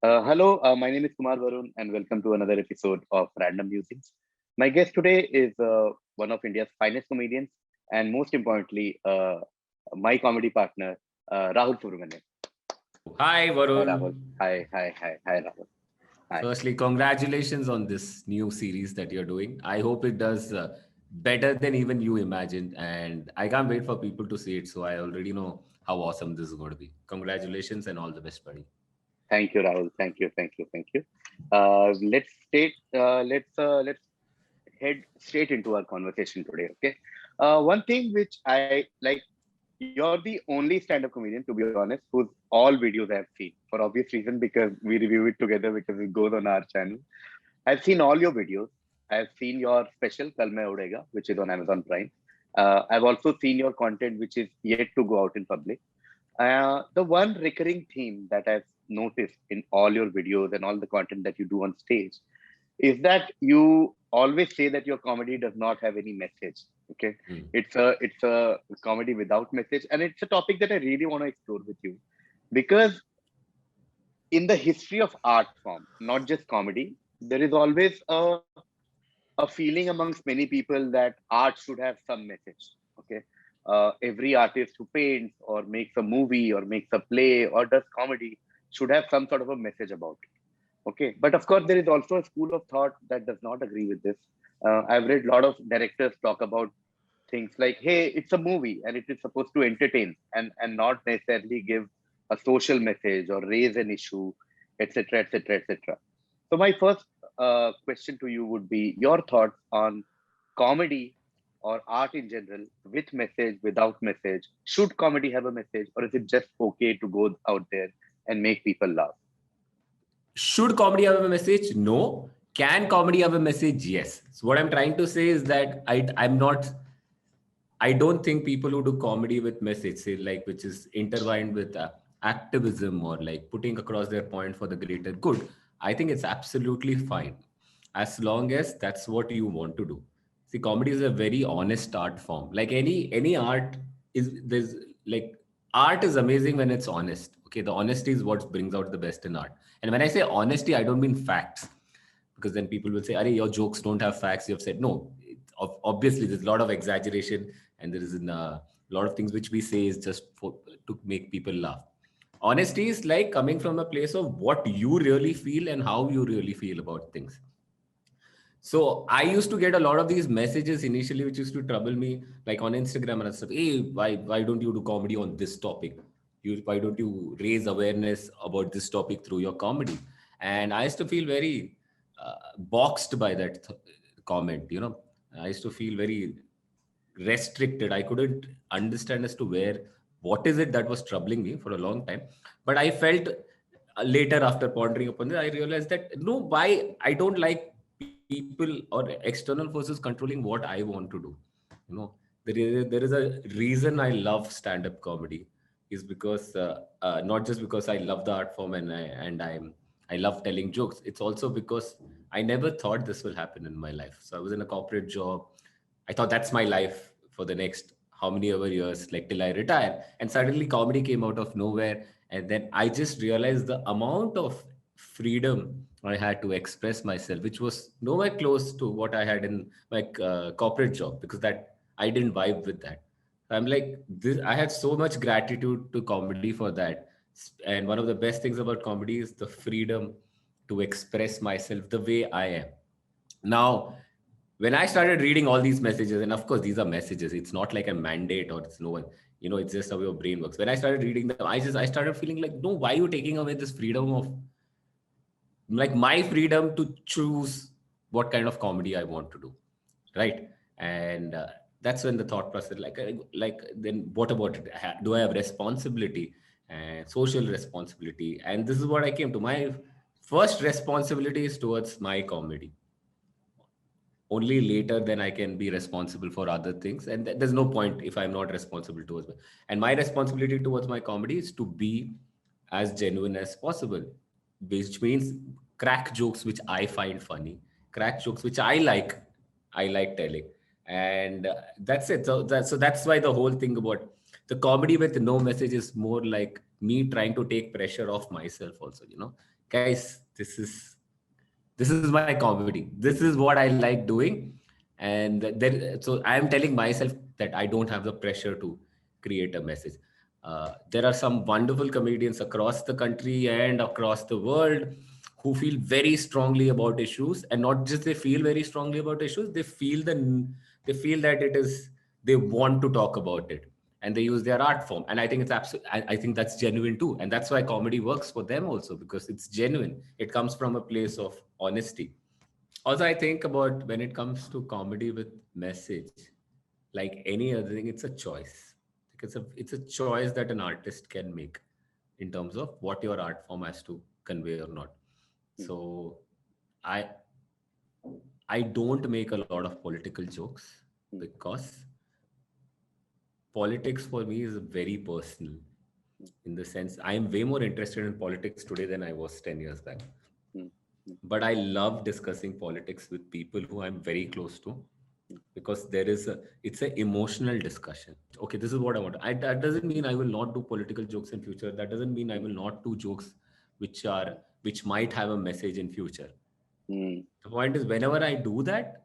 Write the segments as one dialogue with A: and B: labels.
A: Hello, my name is Kumar Varun, and welcome to another episode of Random Musings. My guest today is one of India's finest comedians, and most importantly, my comedy partner, Rahul Subramanian.
B: Hi,
A: Hi,
B: Varun.
A: Rahul. Hi, Rahul. Hi.
B: Firstly, congratulations on this new series that you're doing. I hope it does better than even you imagined. And I can't wait for people to see it. So I already know how awesome this is going to be. Congratulations and all the best, buddy.
A: Thank you, Rahul. Thank you. Let's head straight into our conversation today. Okay. One thing which I like, you're the only stand-up comedian, to be honest, whose all videos I've seen for obvious reason because we review it together because it goes on our channel. I've seen all your videos. I've seen your special Kal Main Udega, which is on Amazon Prime. I've also seen your content, which is yet to go out in public. The one recurring theme that I've noticed in all your videos and all the content that you do on stage is that you always say that your comedy does not have any message. Okay,
B: Hmm.
A: it's a comedy without message, and it's a topic that I really want to explore with you because in the history of art form, not just comedy, there is always a feeling amongst many people that art should have some message. Okay, every artist who paints or makes a movie or makes a play or does comedy should have some sort of a message about it. Okay, but of course, there is also a school of thought that does not agree with this. I've read a lot of directors talk about things like, "Hey, it's a movie and it is supposed to entertain and not necessarily give a social message or raise an issue, etc., etc., etc." So my first question to you would be your thoughts on comedy or art in general, with message, without message. Should comedy have a message, or is it just okay to go out there and make people laugh?
B: Should comedy have a message? No. Can comedy have a message? Yes. So what I'm trying to say is that I'm not I don't think people who do comedy with message, say like which is intertwined with activism or like putting across their point for the greater good, I think it's absolutely fine as long as that's what you want to do. See, comedy is a very honest art form. Like any art is there's like art is amazing when it's honest. Okay, the honesty is what brings out the best in art. And when I say honesty, I don't mean facts because then people will say, "Arey, your jokes don't have facts." You have said no. Obviously, there's a lot of exaggeration, and there is a lot of things which we say is just to make people laugh. Honesty is like coming from a place of what you really feel and how you really feel about things. So I used to get a lot of these messages initially, which used to trouble me, like on Instagram and stuff. Hey, why don't you do comedy on this topic? Why don't you raise awareness about this topic through your comedy? And I used to feel very boxed by that comment. I used to feel very restricted. I couldn't understand as to what is it that was troubling me for a long time. But I felt later after pondering upon it, I realized that no, why I don't like people or external forces controlling what I want to do. You know, there is a reason I love stand-up comedy is because not just because I love the art form I love telling jokes. It's also because I never thought this will happen in my life. So I was in a corporate job. I thought that's my life for the next how many ever years, like till I retire. And suddenly comedy came out of nowhere. And then I just realized the amount of freedom I had to express myself, which was nowhere close to what I had in my corporate job, because that I didn't vibe with that. I'm like, this, I had so much gratitude to comedy for that. And one of the best things about comedy is the freedom to express myself the way I am. Now, when I started reading all these messages, and of course these are messages, it's not like a mandate or it's no one, it's just how your brain works. When I started reading them, I started feeling like, no, why are you taking away this freedom of like my freedom to choose what kind of comedy I want to do, right? And that's when the thought process, like then what about it? Do I have responsibility and social responsibility? And this is what I came to. My first responsibility is towards my comedy. Only later then I can be responsible for other things. And there's no point if I'm not responsible towards and my responsibility towards my comedy is to be as genuine as possible, which means crack jokes which I find funny, crack jokes which I like telling. And that's it. So that's why the whole thing about the comedy with no message is more like me trying to take pressure off myself also, guys, this is my comedy, this is what I like doing. And then, so I am telling myself that I don't have the pressure to create a message. There are some wonderful comedians across the country and across the world who feel very strongly about issues, and not just they feel very strongly about issues, they feel that it is, they want to talk about it, and they use their art form. And I think it's absolutely, I think that's genuine too, and that's why comedy works for them also, because it's genuine, it comes from a place of honesty. Also, I think about when it comes to comedy with message, like any other thing, it's a choice. Like it's a choice that an artist can make in terms of what your art form has to convey or not. So I I don't make a lot of political jokes, because politics for me is very personal, in the sense I am way more interested in politics today than I was 10 years back. But I love discussing politics with people who I'm very close to, because it's an emotional discussion. Okay, this is what I want. That doesn't mean I will not do political jokes in future. That doesn't mean I will not do jokes which might have a message in future. The point is, whenever I do that,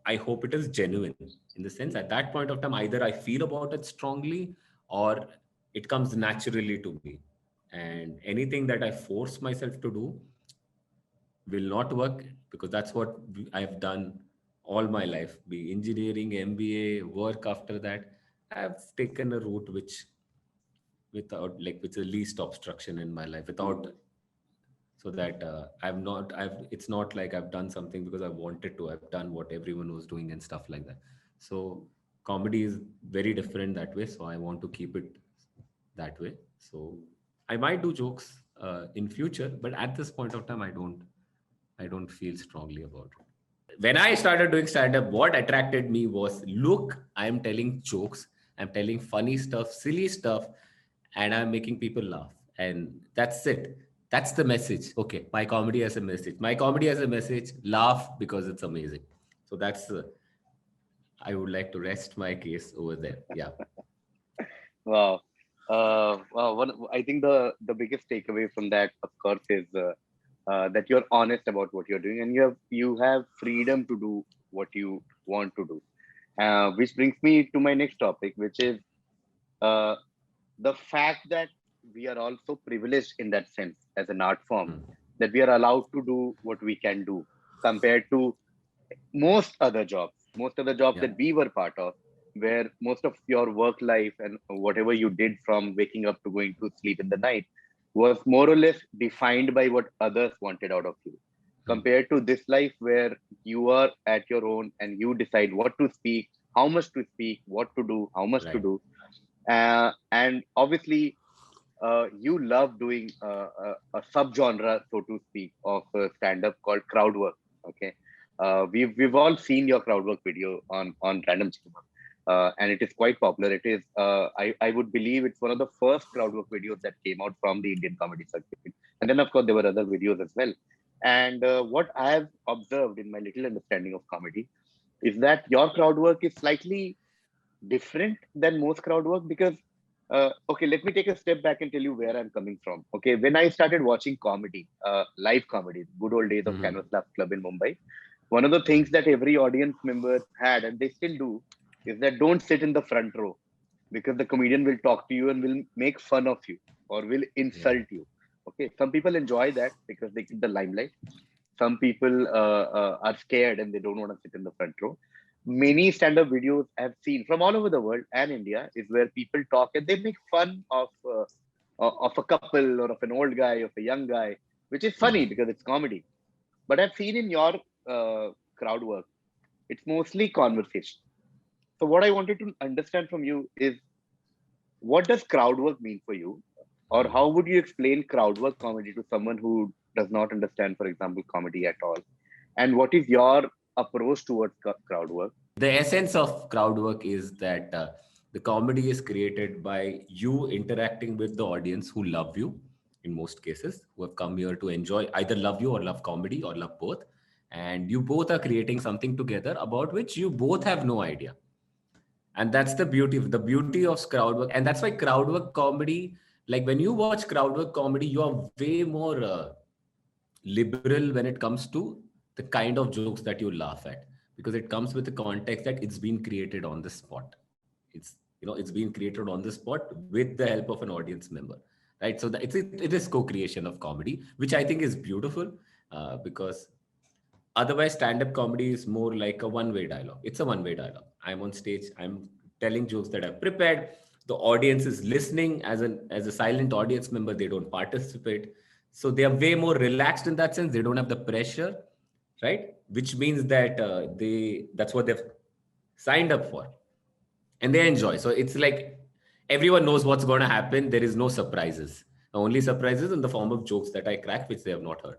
B: I hope it is genuine, in the sense at that point of time, either I feel about it strongly or it comes naturally to me. And anything that I force myself to do will not work, because that's what I've done all my life, be engineering, MBA, work after that. I've taken a route with the least obstruction in my life, without, so that it's not like I've done something because I wanted to. I've done what everyone was doing and stuff like that. So comedy is very different that way. So I want to keep it that way. So I might do jokes in future, but at this point of time, I don't feel strongly about it. When I started doing stand-up, what attracted me was, look, I'm telling jokes, I'm telling funny stuff, silly stuff, and I'm making people laugh. And that's it. That's the message. Okay, my comedy has a message. My comedy has a message. Laugh because it's amazing. So I would like to rest my case over there. Yeah.
A: Wow. Wow. I think the biggest takeaway from that, of course, is that you're honest about what you're doing, and you have freedom to do what you want to do. Which brings me to my next topic, which is uh, the fact that we are also privileged in that sense as an art form, that we are allowed to do what we can do compared to most other jobs
B: Yeah.
A: that we were part of, where most of your work life and whatever you did from waking up to going to sleep in the night was more or less defined by what others wanted out of you, compared to this life where you are at your own and you decide what to speak, how much to speak, what to do, how much to
B: Right.
A: do. And obviously you love doing a subgenre, so to speak, of stand-up called crowd work. Okay, we've all seen your crowd work video on Random Cinema, and it is quite popular. It is I would believe it's one of the first crowd work videos that came out from the Indian comedy circuit, and then of course there were other videos as well. And what I have observed in my little understanding of comedy is that your crowd work is slightly different than most crowd work, because okay, let me take a step back and tell you where I'm coming from. Okay, when I started watching comedy, live comedy, good old days of Canvas Laugh Club in Mumbai, one of the things that every audience member had, and they still do, is that don't sit in the front row, because the comedian will talk to you and will make fun of you or will
B: Yeah.
A: insult you. Okay, some people enjoy that because they get the limelight. Some people are scared and they don't want to sit in the front row. Many stand-up videos I've seen from all over the world and India is where people talk and they make fun of a couple or of an old guy, of a young guy, which is funny because it's comedy. But I've seen in your crowd work, it's mostly conversation. So what I wanted to understand from you is, what does crowd work mean for you? Or how would you explain crowd work comedy to someone who does not understand, for example, comedy at all? And what is your approach towards crowd work?
B: The essence of crowd work is that the comedy is created by you interacting with the audience who love you, in most cases, who have come here to enjoy, either love you or love comedy or love both. And you both are creating something together about which you both have no idea. And that's the beauty of crowd work. And that's why crowd work comedy, like when you watch crowd work comedy, you are way more liberal when it comes to the kind of jokes that you laugh at, because it comes with the context that it's been created on the spot. It's been created on the spot with the help of an audience member, right? So it is co-creation of comedy, which I think is beautiful, because otherwise stand-up comedy is more like a one-way dialogue. It's a one-way dialogue. I'm on stage, I'm telling jokes that I've prepared. The audience is listening. As a silent audience member, they don't participate. So they are way more relaxed in that sense. They don't have the pressure, right? Which means that that's what they've signed up for, and they enjoy. So it's like everyone knows what's going to happen. There is no surprises. The only surprises in the form of jokes that I crack, which they have not heard.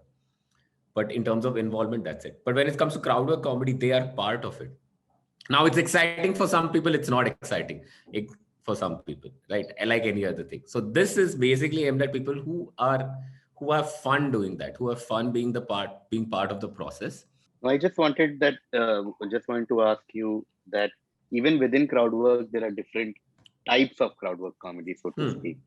B: But in terms of involvement, that's it. But when it comes to crowd work comedy, they are part of it. Now it's exciting for some people, it's not exciting for some people, right? Like any other thing. So this is basically aimed at people who have fun doing that, who have fun being part of the process.
A: I just wanted to ask you that even within crowd work, there are different types of crowd work comedy, so to speak.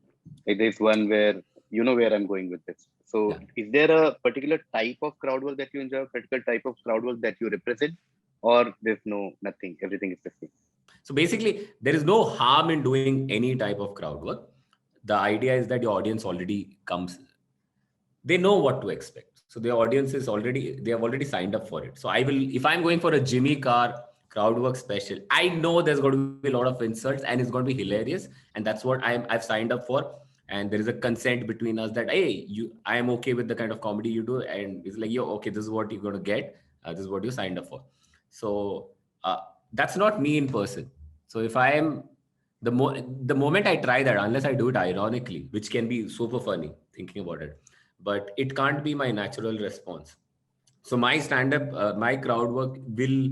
A: It is one where you know where I'm going with this. So, is there a particular type of crowd work that you enjoy, a particular type of crowd work that you represent, or there's nothing, everything is the same?
B: So basically, there is no harm in doing any type of crowd work. The idea is that your audience already comes, they know what to expect. So the audience they have already signed up for it. So if I'm going for a Jimmy Carr crowd work special, I know there's going to be a lot of insults and it's going to be hilarious. And that's what I've signed up for. And there is a consent between us that, hey, I am okay with the kind of comedy you do. And it's like, okay, this is what you're going to get. This is what you signed up for. So that's not me in person. So if I am, the moment I try that, unless I do it ironically, which can be super funny thinking about it, but it can't be my natural response. So my stand-up, my crowd work will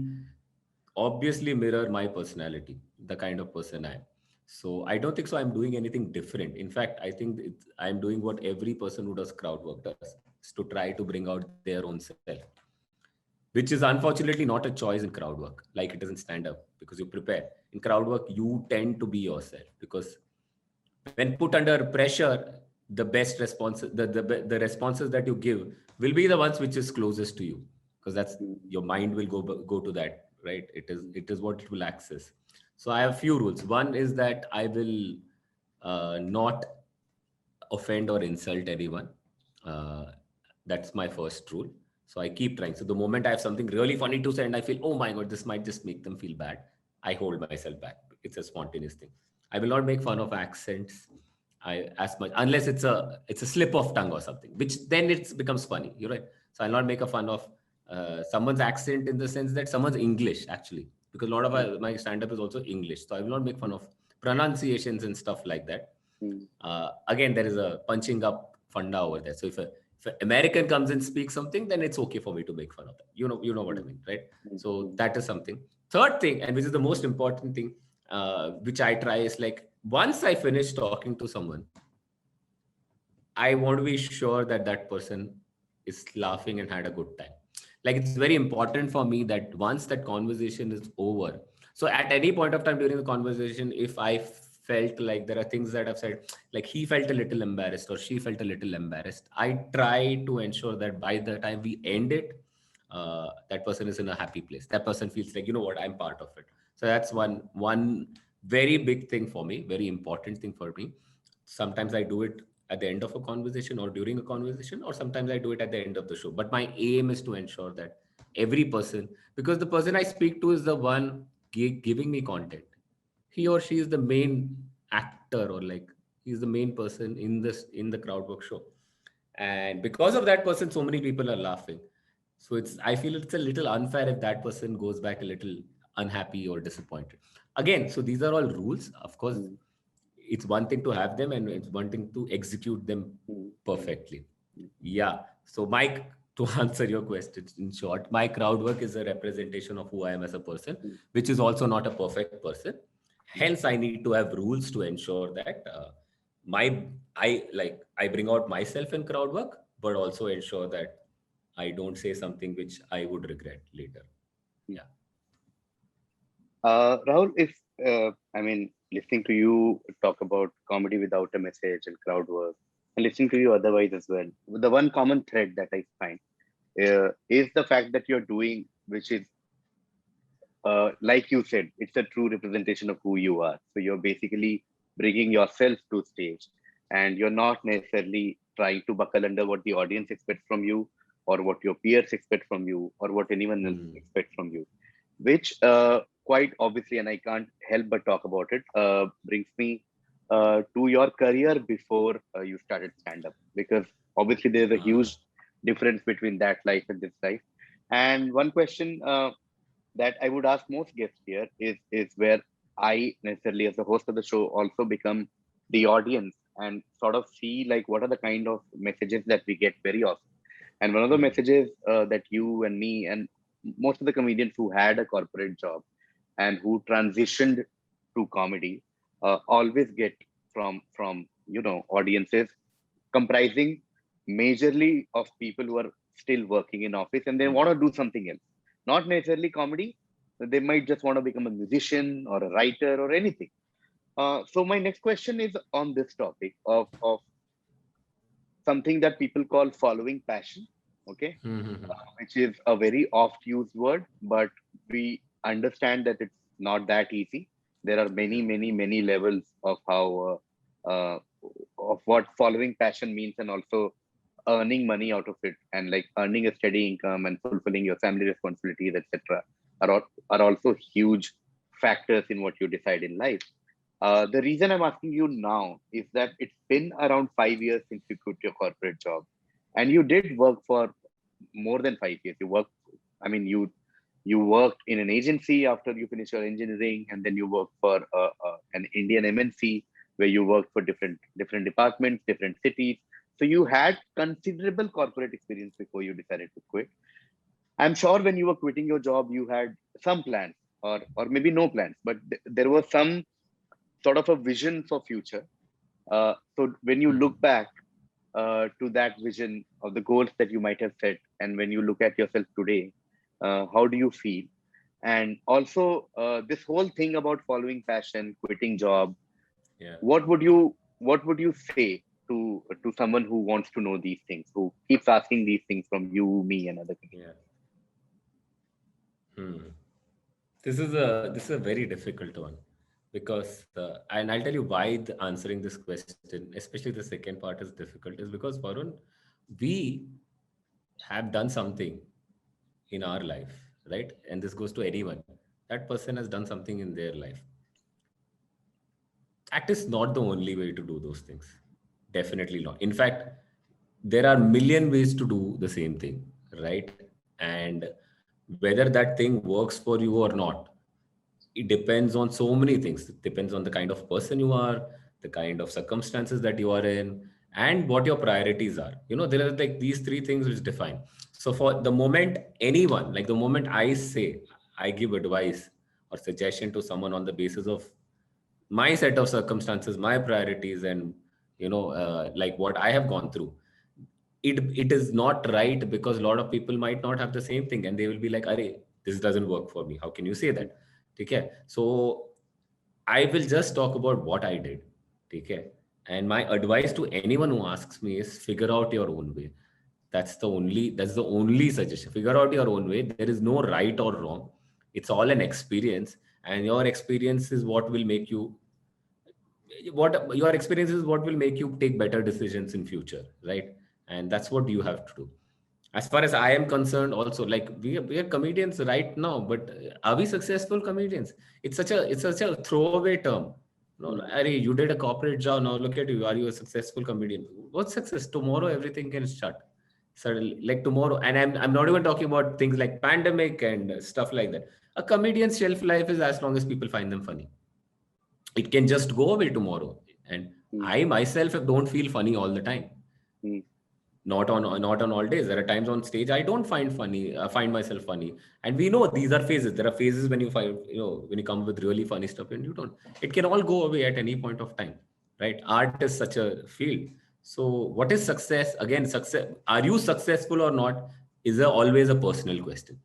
B: obviously mirror my personality, the kind of person I am. So I don't think so I'm doing anything different. In fact, I think I'm doing what every person who does crowd work does, is to try to bring out their own self, which is unfortunately not a choice in crowd work like it is in stand-up, because you prepare. In crowd work, you tend to be yourself, because when put under pressure, the best response, the responses that you give will be the ones which is closest to you, because that's your mind will go to that, right? It is what it will access. So I have a few rules. One is that I will not offend or insult anyone. That's my first rule. So I keep trying. So the moment I have something really funny to say and I feel, oh my God, this might just make them feel bad, I hold myself back. It's a spontaneous thing. I will not make fun of accents as much, unless it's a slip of tongue or something, which then it becomes funny. You're right. So I'll not make a fun of someone's accent in the sense that someone's English, actually, because a lot of my stand-up is also English. So I will not make fun of pronunciations and stuff like that. Again, there is a punching up funda over there. So if an American comes and speaks something, then it's okay for me to make fun of that. You know what I mean, right? So that is something. Third thing, and which is the most important thing, which I try, is like, once I finish talking to someone, I want to be sure that that person is laughing and had a good time. Like, it's very important for me that once that conversation is over, so at any point of time during the conversation, if I felt like there are things that I've said, like he felt a little embarrassed or she felt a little embarrassed, I try to ensure that by the time we end it, that person is in a happy place. That person feels like, you know what, I'm part of it. So that's one very big thing for me, very important thing for me. Sometimes I do it at the end of a conversation or during a conversation, or sometimes I do it at the end of the show. But my aim is to ensure that every person, because the person I speak to is the one giving me content. He or she is the main actor, or like he's the main person in the crowd work show. And because of that person, so many people are laughing. So I feel it's a little unfair if that person goes back a little unhappy or disappointed. Again, so these are all rules. Of course, it's one thing to have them and it's one thing to execute them perfectly. Yeah. So Mike, to answer your question in short, my crowd work is a representation of who I am as a person, which is also not a perfect person. Hence, I need to have rules to ensure that I bring out myself in crowd work, but also ensure that I don't say something which I would regret later. Yeah.
A: Rahul, if I mean, listening to you talk about comedy without a message and crowd work, and listening to you otherwise as well, the one common thread that I find is the fact that you're doing, which is, like you said, it's a true representation of who you are. So you're basically bringing yourself to stage, and you're not necessarily trying to buckle under what the audience expects from you, or what your peers expect from you, or what anyone else
B: Hmm.
A: expects from you, which quite obviously, and I can't help but talk about it, brings me to your career before you started stand up, because obviously there's a
B: Ah.
A: huge difference between that life and this life. And one question that I would ask most guests here is where I necessarily, as the host of the show, also become the audience and sort of see like what are the kind of messages that we get very often. And one of the
B: Hmm.
A: messages that you and me and most of the comedians who had a corporate job and who transitioned to comedy always get from audiences comprising majorly of people who are still working in office and they want to do something else, not necessarily comedy. They might just want to become a musician or a writer or anything. So my next question is on this topic of something that people call following passion. Okay.
B: Hmm. Hmm.
A: Which is a very oft used word, but we understand that it's not that easy. There are many,
B: Yeah.
A: many, many levels of how of what following passion means, and also earning money out of it, and like earning a steady income and fulfilling your family responsibilities, etc., are also huge factors in what you decide in life. The reason I'm asking you now is that it's been around 5 years since you quit your corporate job, and you did work for more than 5 years. You worked, I mean, you worked in an agency after you finished your engineering, and then you worked for an Indian MNC where you worked for different departments, different cities. So you had considerable corporate experience before you decided to quit. I'm sure when you were quitting your job, you had some plans, or maybe no plans, but there was some sort of a vision for future. So when you look
B: Hmm.
A: back to that vision of the goals that you might have set, and when you look at yourself today, how do you feel? And also this whole thing about following passion, quitting job,
B: Yeah.
A: what would you say to someone who wants to know these things, who keeps asking these things from you, me, and other people?
B: Yeah. Hmm. This is a very difficult one because and I'll tell you why answering this question, especially the second part, is difficult. Is because Varun, we have done something in our life, right? And this goes to anyone. That person has done something in their life. That is not the only way to do those things. Definitely not. In fact, there are million ways to do the same thing, right? And whether that thing works for you or not, it depends on so many things. It depends on the kind of person you are, the kind of circumstances that you are in, and what your priorities are. There are like these three things which define. So for the moment anyone, like the moment I say, I give advice or suggestion to someone on the basis of my set of circumstances, my priorities, and like what I have gone through, it is not right, because a lot of people might not have the same thing and they will be like, "Arey, this doesn't work for me. How can you say that?" Okay, so I will just talk about what I did. Okay, and my advice to anyone who asks me is figure out your own way. That's the only suggestion. Figure out your own way. There is no right or wrong. It's all an experience, and your experience is what your experience is what will make you take better decisions in future, right? And that's what you have to do. As far as I am concerned, also, like we are comedians right now, but are we successful comedians? It's such a throwaway term. No,
A: Mm,
B: Arey, you did a corporate job, now look at you. Are you a successful comedian? What's success? Tomorrow everything can shut suddenly, like tomorrow. And I'm not even talking about things like pandemic and stuff like that. A comedian's shelf life is as long as people find them funny. It can just go away tomorrow. And
A: mm,
B: I myself don't feel funny all the time.
A: mm,
B: Not on all days. There are times on stage I don't find myself funny. And we know these are phases. There are phases when you find, when you come with really funny stuff, and you don't. It can all go away at any point of time, right? Art is such a field. So what is success? Again, success, are you successful or not, is always a personal question.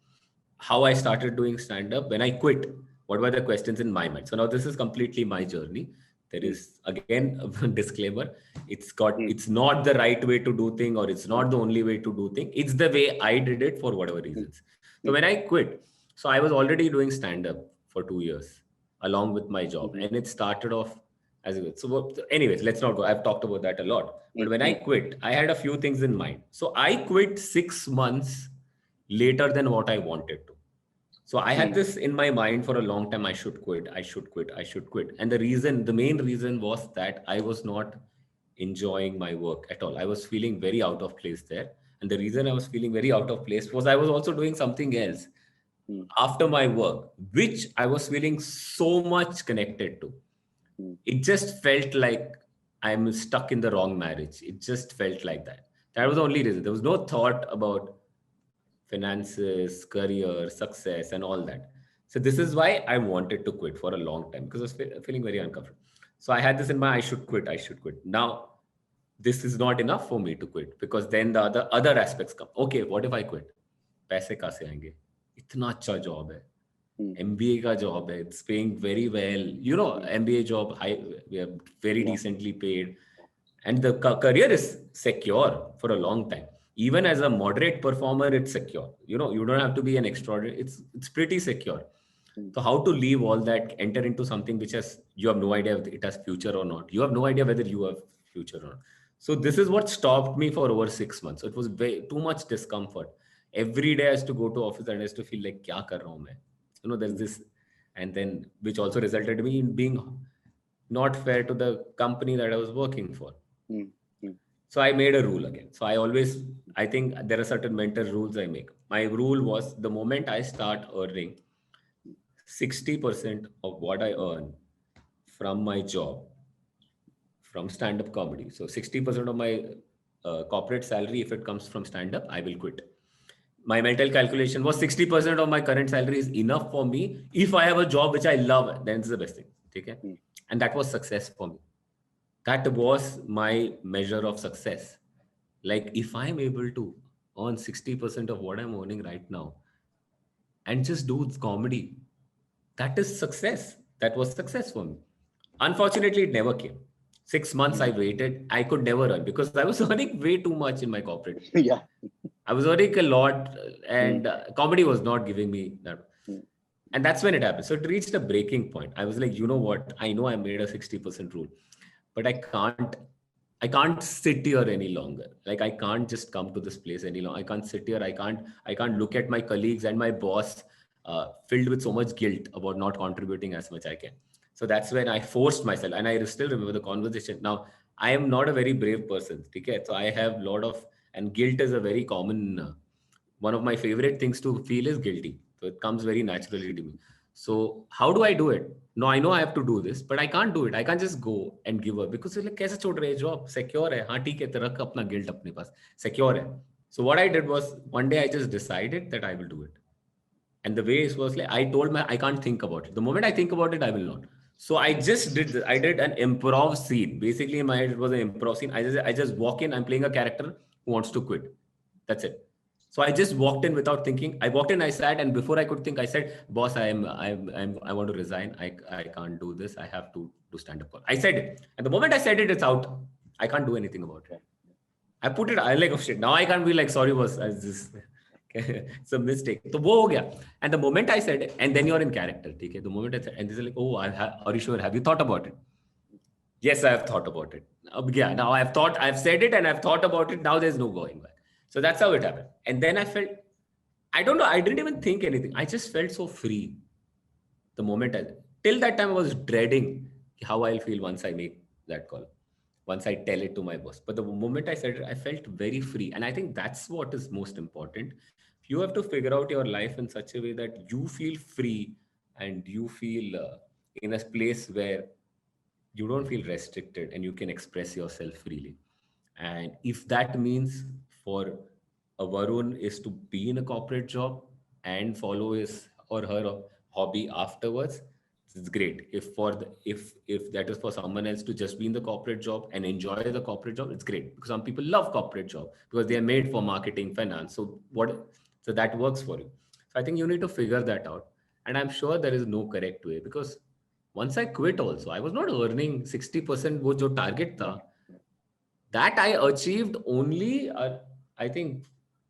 B: How I started doing stand up, when I quit, What were the questions in my mind? So now this is completely my journey. There is again a disclaimer. It's not the right way to do thing, or it's not the only way to do thing. It's the way I did it for whatever reasons. So when I quit, so I was already doing stand-up for 2 years along with my job, and it started off as good. So anyways, let's not go. I've talked about that a lot. But when I quit, I had a few things in mind. So I quit 6 months later than what I wanted to. So I had this in my mind for a long time. I should quit. I should quit. I should quit. And the main reason was that I was not enjoying my work at all. I was feeling very out of place there. And the reason I was feeling very out of place was I was also doing something else after my work, which I was feeling so much connected to. It just felt like I'm stuck in the wrong marriage. It just felt like that. That was the only reason. There was no thought about finances, career, success, and all that. So this is why I wanted to quit for a long time, because I was feeling very uncomfortable. So I had this in my, I should quit. I should quit. Now, this is not enough for me to quit, because then the other aspects come. Okay, what if I quit? पैसे कहाँ से आएंगे? इतना अच्छा job है. MBA का job है. It's paying very well. You know, MBA job, we are very decently paid. And the career is secure for a long time. Even as a moderate performer, it's secure. You know, you don't have to be an extraordinary. It's pretty secure. So how to leave all that, enter into something which you have no idea if it has future or not. You have no idea whether you have future or not. So this is what stopped me for over 6 months. So it was too much discomfort. Every day I used to go to office and I used to feel like, kya kar raha hu main? You know, there's this, and then which also resulted in me in being not fair to the company that I was working for. So I made a rule again. So I think there are certain mental rules I make. My rule was, the moment I start earning 60% of what I earn from my job, from stand-up comedy. So 60% of my corporate salary, if it comes from stand-up, I will quit. My mental calculation was 60% of my current salary is enough for me. If I have a job which I love, then it's the best thing. Okay? And that was success for me. That was my measure of success. Like, if I'm able to earn 60% of what I'm earning right now and just do comedy, that is success. That was success for me. Unfortunately, it never came. 6 months I waited. I could never earn because I was earning way too much in my corporate.
A: Yeah.
B: I was earning a lot, and comedy was not giving me that. And that's when it happened. So it reached a breaking point. I was like, you know what? I know I made a 60% rule, but I can't sit here any longer. Like, I can't just come to this place any longer. I can't sit here. I can't look at my colleagues and my boss filled with so much guilt about not contributing as much I can. So that's when I forced myself, and I still remember the conversation. Now, I am not a very brave person. Okay? So I have a lot of, and guilt is a very common, one of my favorite things to feel is guilty. So it comes very naturally to me. So how do I do it? No, I know I have to do this, but I can't do it. I can't just go and give up because like, कैसे छोड़ रहे job secure है. हाँ ठीक है, रख अपना guilt अपने पास secure है. So what I did was, one day I just decided that I will do it. And the way it was like, I told I can't think about it. The moment I think about it, I will not. So I just did this. I did an improv scene. Basically in my head, it was an improv scene. I just walk in, I'm playing a character who wants to quit. That's it. So I just walked in without thinking. I walked in, I sat, and before I could think, I said, "Boss, I want to resign. I can't do this. I have to do stand-up." I said it. And the moment I said it, it's out. I can't do anything about it. I put it, I like, oh shit. Now I can't be like, sorry, boss. It's a mistake. So wo ho gaya. And the moment I said it, and then you're in character. Okay? The moment I said, and they're like, oh, are you sure? Have you thought about it? Yes, I have thought about it. Yeah, now I've said it and I've thought about it. Now there's no going back. So that's how it happened. And then I felt, I don't know, I didn't even think anything. I just felt so free. The moment till that time I was dreading how I'll feel once I make that call, once I tell it to my boss. But the moment I said it, I felt very free. And I think that's what is most important. You have to figure out your life in such a way that you feel free and you feel in a place where you don't feel restricted and you can express yourself freely. And if that means for a Varun is to be in a corporate job and follow his or her hobby afterwards, it's great. If that is for someone else to just be in the corporate job and enjoy the corporate job, it's great, because some people love corporate job because they are made for marketing, finance. So that works for you. So I think you need to figure that out. And I'm sure there is no correct way, because once I quit also, I was not earning 60% wo jo target tha. That I achieved only, I think,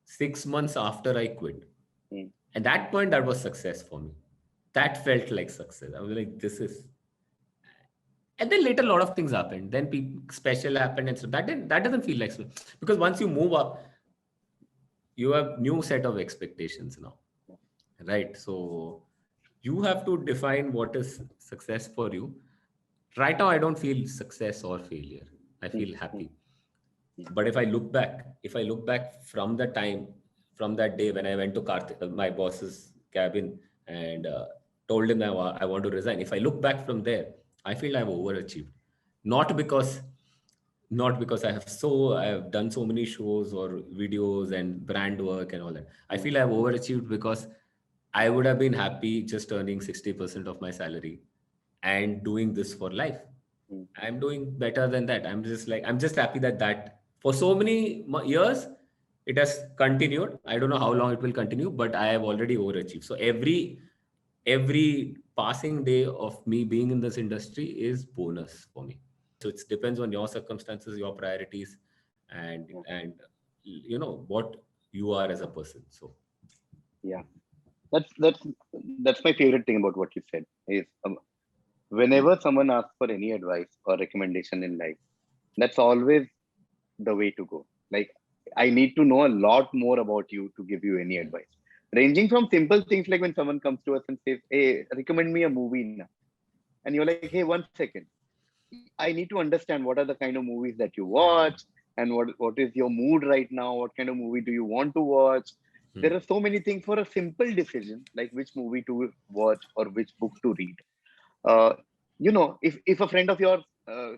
B: 6 months after I quit.
A: Mm.
B: At that point, that was success for me. That felt like success. I was like, this is. And then later, a lot of things happened. Then special happened and stuff. That doesn't feel like because once you move up, you have new set of expectations now, right? So you have to define what is success for you. Right now, I don't feel success or failure. I
A: Mm.
B: feel
A: Mm.
B: happy. But if I look back from the time, from that day when I went to my boss's cabin and told him I want to resign, if I look back from there, I feel I've overachieved. Not because not because I have done so many shows or videos and brand work and all that. I
A: Mm.
B: feel I've overachieved because I would have been happy just earning 60% of my salary and doing this for life.
A: Mm.
B: I'm doing better than that. I'm just happy that for so many years it has continued. I don't know how long it will continue, but I have already overachieved. So every passing day of me being in this industry is bonus for me. So it depends on your circumstances, your priorities, and what you are as a person. So
A: Yeah, that's my favorite thing about what you said is whenever someone asks for any advice or recommendation in life, that's always the way to go. Like, I need to know a lot more about you to give you any
B: yeah,
A: advice. Ranging from simple things like when someone comes to us and says, "Hey, recommend me a movie now," and you're like, "Hey, 1 second. I need to understand what are the kind of movies that you watch and what is your mood right now. What kind of movie do you want to watch?" There
B: hmm,
A: are so many things for a simple decision, like which movie to watch or which book to read. Uh, if a friend of yours,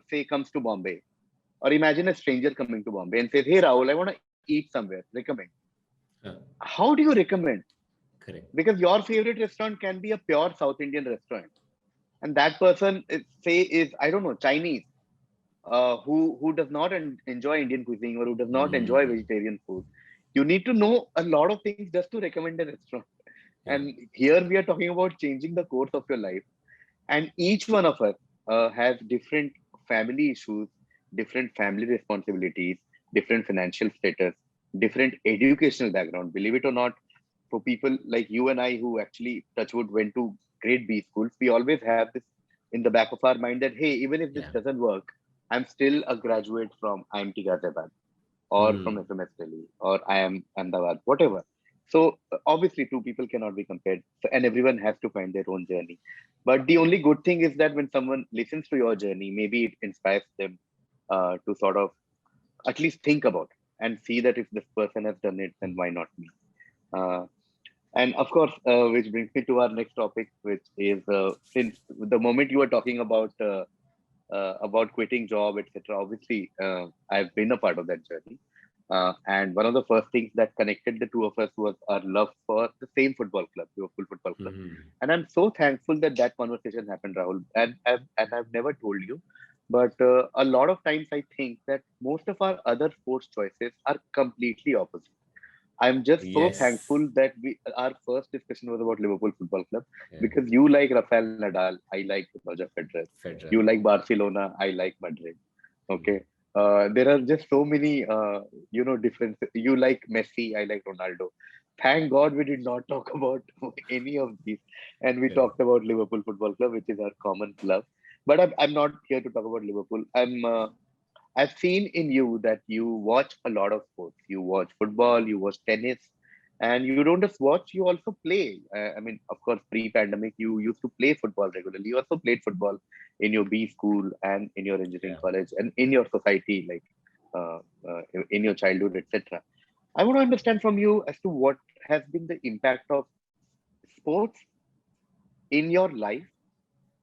A: say, comes to Bombay, or imagine a stranger coming to Bombay and says, "Hey, Rahul, I want to eat somewhere. Recommend."
B: yeah,
A: How do you recommend?
B: correct.
A: Because your favorite restaurant can be a pure South Indian restaurant, and that person is, I don't know, Chinese, who does not enjoy Indian cuisine or who does not enjoy
B: Hmm.
A: vegetarian food. You need to know a lot of things just to recommend a restaurant.
B: Yeah,
A: And here we are talking about changing the course of your life. And each one of us has different family issues, different family responsibilities, different financial status, different educational background. Believe it or not, for people like you and I who actually touchwood went to grade B schools, we always have this in the back of our mind that, hey, even if this
B: yeah.
A: doesn't work, I'm still a graduate from IMT Ghaziabad or from
B: Hmm.
A: FMS Delhi or I am Ahmedabad, whatever. So obviously, two people cannot be compared, and everyone has to find their own journey. But the only good thing is that when someone listens to your journey, maybe it inspires them to sort of at least think about and see that if this person has done it, then why not me? Uh, and of course, which brings me to our next topic, which is since the moment you were talking about quitting job, etc. Obviously, I've been a part of that journey. And one of the first things that connected the two of us was our love for the same football club, Liverpool Football Club.
B: Hmm.
A: And I'm so thankful that that conversation happened, Rahul. And I've never told you, but a lot of times I think that most of our other sports choices are completely opposite. I'm just so
B: Yes.
A: thankful that our first discussion was about Liverpool Football Club
B: Yeah.
A: because you like Rafael Nadal, I like Roger Federer. You
B: Federal.
A: like Barcelona, I like Madrid.
B: Hmm.
A: Okay. There are just so many, differences. You like Messi, I like Ronaldo. Thank God we did not talk about any of these, and we
B: Correct.
A: talked about Liverpool Football Club, which is our common love. But I'm not here to talk about Liverpool. I've seen in you that you watch a lot of sports. You watch football, you watch tennis, and you don't just watch, you also play. I mean, of course, pre-pandemic, you used to play football regularly. You also played football in your B school and in your engineering
B: Yeah.
A: college and in your society, like uh, in your childhood, etc. I want to understand from you as to what has been the impact of sports in your life,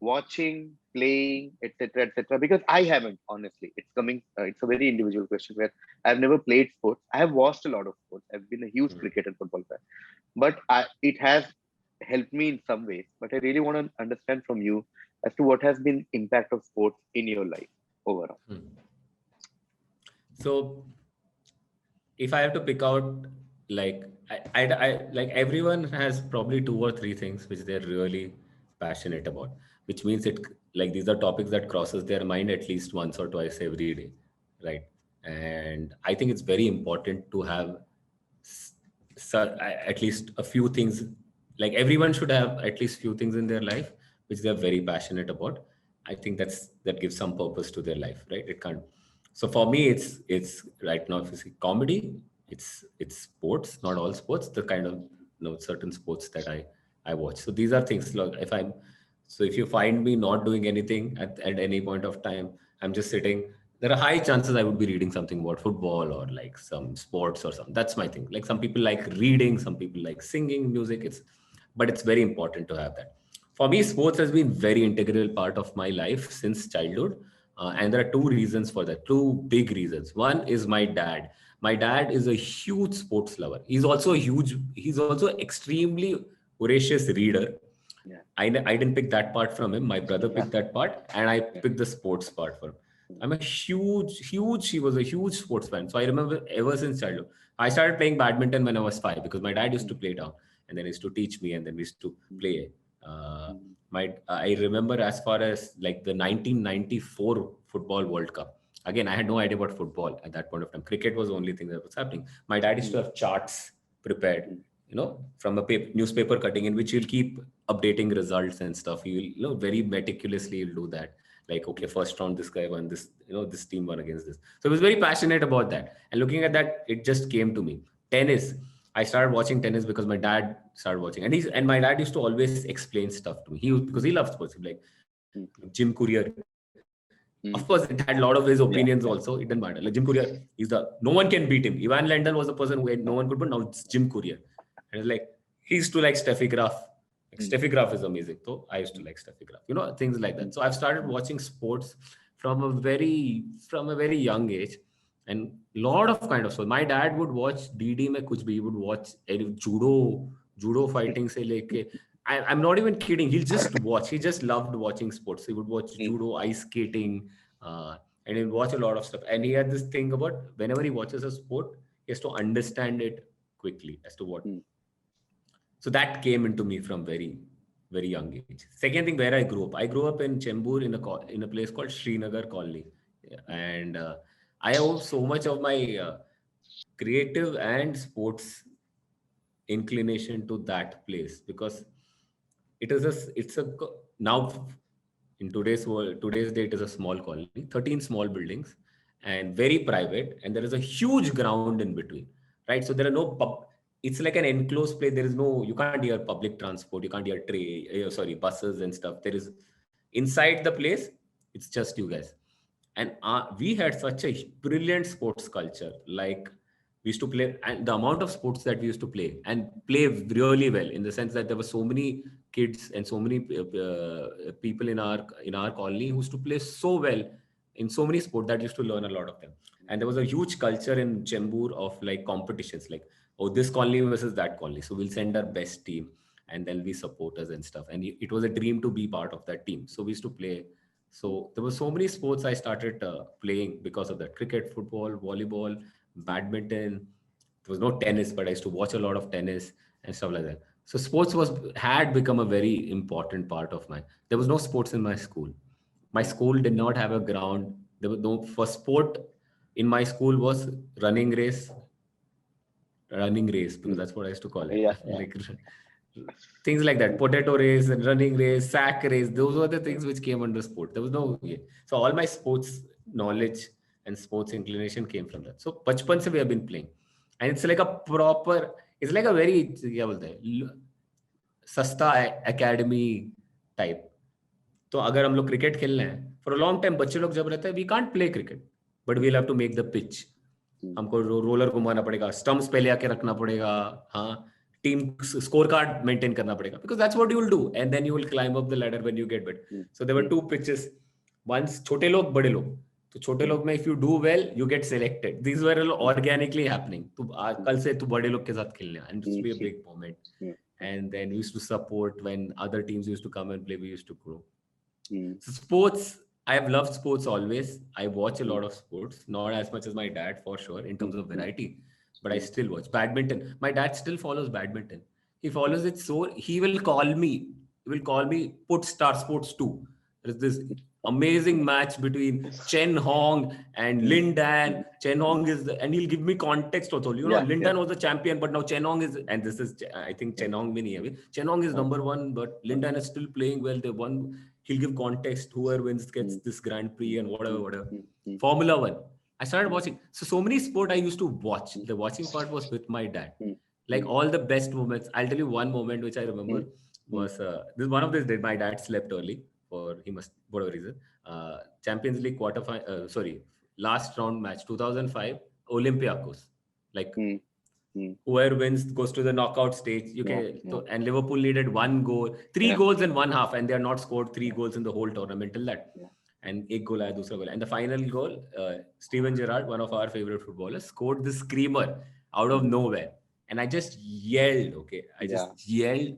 A: watching, playing, etc., etc. Because I haven't, honestly. It's coming. It's a very individual question where I've never played sports. I have watched a lot of sports. I've been a huge
B: Hmm.
A: cricket and football fan, but it has helped me in some ways. But I really want to understand from you as to what has been impact of sports in your life overall.
B: Hmm. So if I have to pick out like I like everyone has probably 2 or 3 things which they're really passionate about, which means it like these are topics that crosses their mind at least once or twice every day, right? And I think it's very important to have s- at least a few things. Like everyone should have at least few things in their life which they're very passionate about. I think that gives some purpose to their life, right? It can't. So for me, it's right now, if you see comedy, it's sports, not all sports, the kind of certain sports that I watch. So these are things. Look, if you find me not doing anything at any point of time, I'm just sitting. There are high chances I would be reading something about football or like some sports or something. That's my thing. Like some people like reading, some people like singing music. But it's very important to have that. For me, sports has been very integral part of my life since childhood. And there are 2 reasons for that, 2 big reasons. One is my dad. My dad is a huge sports lover. He's also extremely voracious reader.
A: Yeah.
B: I didn't pick that part from him. My brother
A: Yeah.
B: picked that part, and I
A: Yeah.
B: picked the sports part for him. He was a huge sports fan. So I remember ever since childhood. I started playing badminton when I was 5 because my dad used to play down, and then he used to teach me, and then we used to play. I remember as far as like the 1994 Football World Cup. Again, I had no idea about football at that point of time. Cricket was the only thing that was happening. My dad used to have charts prepared, from a newspaper cutting in which he'll keep updating results and stuff. He will, very meticulously he'll do that. Like, okay, first round, this guy won this, this team won against this. So he was very passionate about that. And looking at that, it just came to me. Tennis. I started watching tennis because my dad started watching, and my dad used to always explain stuff to me. Because he loves sports. He'd be like Jim Courier. Of course, it had a lot of his opinions also. It didn't matter. Like Jim Courier, no one can beat him. Ivan Lendl was a person who no one could beat. Now it's Jim Courier. And it's like, he used to like Steffi Graf. Like, Steffi Graf is amazing. So I used to like Steffi Graf. Things like that. So I've started watching sports from a very young age. And lot of kind of, so my dad would watch DD mein kuch bhi. He would watch any judo fighting se leke. I'm not even kidding. He'll just watch. He just loved watching sports. He would watch judo, ice skating, and he'll watch a lot of stuff. And he had this thing about whenever he watches a sport, he has to understand it quickly as to what. So that came into me from very, very young age. Second thing, where I grew up in Chembur in a place called Srinagar Colony, and I owe so much of my creative and sports inclination to that place because now in today's day, it is a small colony, 13 small buildings and very private, and there is a huge ground in between, right? So there are no it's like an enclosed place. There is no, you can't hear public transport, you can't hear buses and stuff. There is inside the place, it's just you guys. And we had such a brilliant sports culture. Like, we used to play, and the amount of sports that we used to play and play really well, in the sense that there were so many kids and so many people in our colony who used to play so well in so many sports that used to learn a lot of them. And there was a huge culture in Chembur of like competitions, like, oh, this colony versus that colony, so we'll send our best team, and then we supporters and stuff. And it was a dream to be part of that team, so we used to play. So there were so many sports I started playing because of that: cricket, football, volleyball, badminton. There was no tennis, but I used to watch a lot of tennis and stuff like that. So sports had become a very important part of my. There was no sports in my school. My school did not have a ground. There was no for sport in my school was running race, because that's what I used to call it.
A: Yeah.
B: Like things like that, potato race and running race, sack race. Those were the things which came under sport. There was no. So all my sports knowledge and sports inclination came from that. So bachpan se we have been playing, and it's like a proper. It's like a very क्या बोलते हैं सस्ता academy type. तो अगर हम लोग cricket खेल रहे हैं फॉर अ लॉन्ग टाइम, बच्चे लोग जब रहते हैं we can't play cricket, but we'll have to make the pitch. हमको रोलर घुमाना पड़ेगा, स्टंप्स पे ले आके रखना पड़ेगा, हाँ, टीम स्कोर कार्ड मेंटेन करना पड़ेगा, because that's what you will do, and then you will climb up the ladder when you get bet. So there were 2 pitches, once छोटे लोग बड़े लोग. तो छोटे लोग में if you do well you get selected. This were organically happening. तो कल से तू बड़े लोग के साथ खेलने, and it's be a big moment. And then we used to support when other teams used to come and play. We used to grow. So sports, I have loved sports always. I watch a lot of sports, not as much as my dad for sure in terms of variety, but I still watch badminton. My dad still follows badminton. He follows it, so he will call me. He will call me. Put Star Sports 2. There's this amazing match between Chen Hong and
A: Mm,
B: Lin Dan.
A: mm,
B: Chen Hong is, and he'll give me context also. You know,
A: yeah,
B: Lin
A: yeah.
B: Dan was the champion, but now Chen Hong is, and this is, I think
A: Yeah.
B: Chen Hong Mini. Chen Hong is
A: Uh,
B: number one, but Lin
A: uh,
B: Dan is still playing well. They won. He'll give context. Whoever wins gets
A: mm,
B: this Grand Prix
A: mm,
B: and whatever,
A: mm,
B: whatever.
A: mm, mm,
B: Formula One. I started
A: mm,
B: watching. So many sport I used to watch.
A: mm,
B: The watching part was with my dad.
A: mm,
B: Like
A: mm,
B: all the best moments. I'll tell you one moment which I remember
A: mm, mm,
B: was this one of these days. My dad slept early for he must whatever reason. Champions League last round match 2005 Olympiacos. Like
A: mm, mm.
B: whoever wins goes to the knockout stage. You
A: Yeah,
B: can
A: yeah,
B: so, and Liverpool needed one goal, three
A: yeah,
B: goals in one half, and they are not scored three
A: yeah,
B: goals in the whole tournament till that.
A: yeah.
B: And एक goal आया दूसरा goal. And the final goal, Steven Gerrard, one of our favorite footballers, scored the screamer out of
A: Mm,
B: nowhere. And I just yelled, okay? I
A: yeah,
B: just yelled.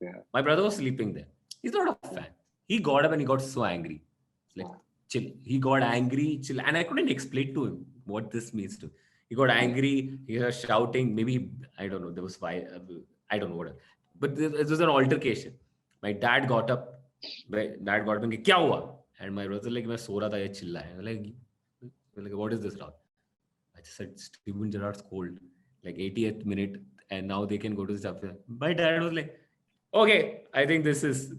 A: yeah,
B: My brother was sleeping there. He's not a
A: yeah,
B: fan. He got up and he got so angry. It's like,
A: yeah,
B: chill. He got angry, chill. And I couldn't explain to him what this means to. He got
A: yeah.
B: angry. He was shouting. Maybe, I don't know. There was fire. I don't know what. But it was an altercation. My dad got up. My dad got up and क्या हुआ? And my brother like मैं सो रहा था ये चिल्लाया. Like what is this, Rahul? I just said Steven Gerrard's cold. Like 80th minute, and now they can go to the chapter. My dad was like, okay, I think this is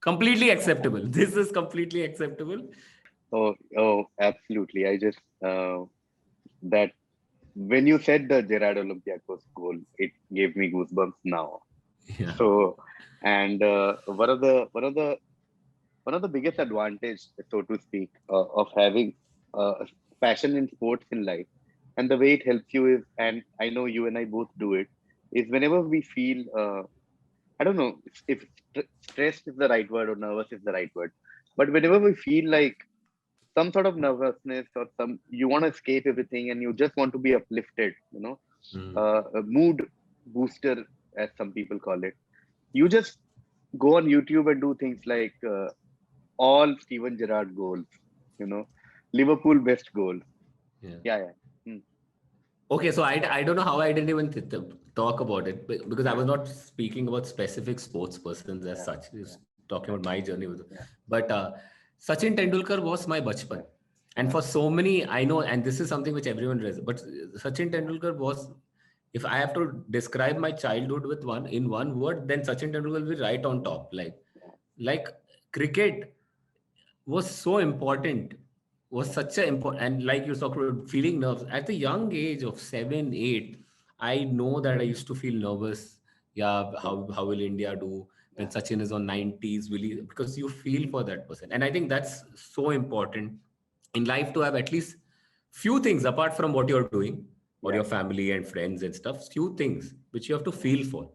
B: completely acceptable. This is completely acceptable.
A: Oh, oh, absolutely. I just that when you said the Gerard Olympiacos goal, it gave me goosebumps now.
B: Yeah.
A: So, and one of the biggest advantage, so to speak, of having passion in sports in life, and the way it helps you is, and I know you and I both do it, is whenever we feel, I don't know if stressed is the right word or nervous is the right word, but whenever we feel like some sort of nervousness or some you want to escape everything and you just want to be uplifted,
B: Mm.
A: a mood booster as some people call it, you just go on YouTube and do things like all Steven Gerrard goals, you know, Liverpool best goal.
B: Yeah.
A: Yeah, yeah. Hmm.
B: Okay, so I don't know how I didn't even talk about it because I
A: Yeah,
B: was not speaking about specific sports persons as
A: yeah,
B: such. I was talking
A: yeah,
B: about my journey with it.
A: yeah,
B: But Sachin Tendulkar was my bachpan.
A: yeah,
B: And
A: yeah,
B: for so many, I know, and this is something which everyone does, but Sachin Tendulkar was, if I have to describe my childhood with one word, then Sachin Tendulkar will be right on top.
A: yeah,
B: Like cricket was so important, was such a important, and like you talked about feeling nerves at the young age of 7 8. I know that I used to feel nervous. Yeah,
A: yeah,
B: how will India do when
A: yeah,
B: Sachin is on 90s, will he, because you feel for that person. And I think that's so important in life, to have at least few things apart from what you're doing or
A: yeah,
B: your family and friends and stuff, few things which you have to feel for.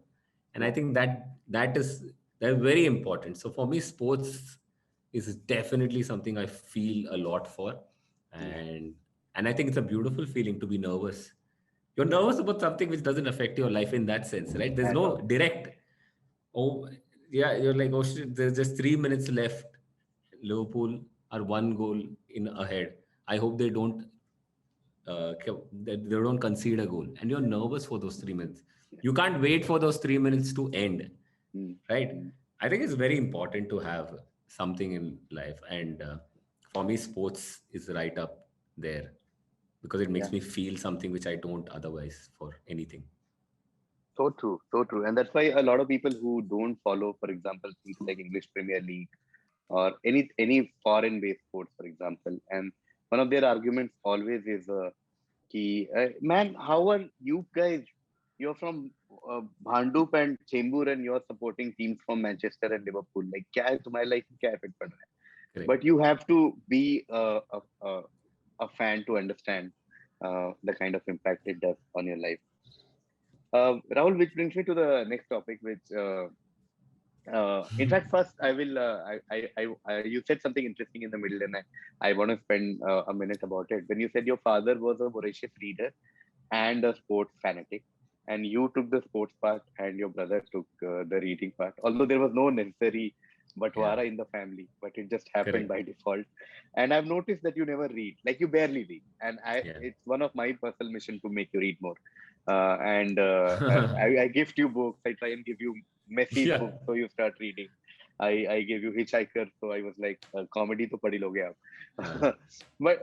B: And I
A: yeah,
B: think that is very important. So for me, sports is definitely something I feel a lot for.
A: yeah,
B: And I think it's a beautiful feeling to be nervous. You're
A: yeah,
B: nervous about something which doesn't affect your life in that sense, right? There's
A: at
B: no
A: all.
B: direct, oh yeah, you're like, oh shit, there's just 3 minutes left. Liverpool are one goal in ahead. I hope they don't concede a goal, and you're nervous for those 3 minutes.
A: Yeah.
B: You can't wait for those 3 minutes to end,
A: Mm,
B: right?
A: mm,
B: I think it's very important to have something in life, and for me, sports is right up there because it
A: yeah.
B: makes me feel something which I don't otherwise for anything.
A: So true, so true. And that's why a lot of people who don't follow, for example, things like English Premier League or any foreign based sports, for example, and one of their arguments always is man, how are you guys? You're from Bhandup and Chembur, and you're supporting teams from Manchester and Liverpool. Like, क्या है तुम्हारी life में क्या effect पड़ रहा है?
B: Correct.
A: But you have to be a fan to understand the kind of impact it does on your life. Rahul, which brings me to the next topic, which in fact, first I will. You said something interesting in the middle, and I want to spend a minute about it. When you said your father was a voracious reader and a sports fanatic, and you took the sports part, and your brother took the reading part. Although there was no necessary Batwara in the family, but it just happened
B: Correct.
A: by default. And I've noticed that you never read, like you barely read. And
B: Yeah.
A: it's one of my personal mission to make you read more. And I gift you books. I try and give you message
B: Yeah.
A: books so you start reading. I gave you Hitchhiker, so I was like, comedy to padi loge
B: Uh,
A: aap. But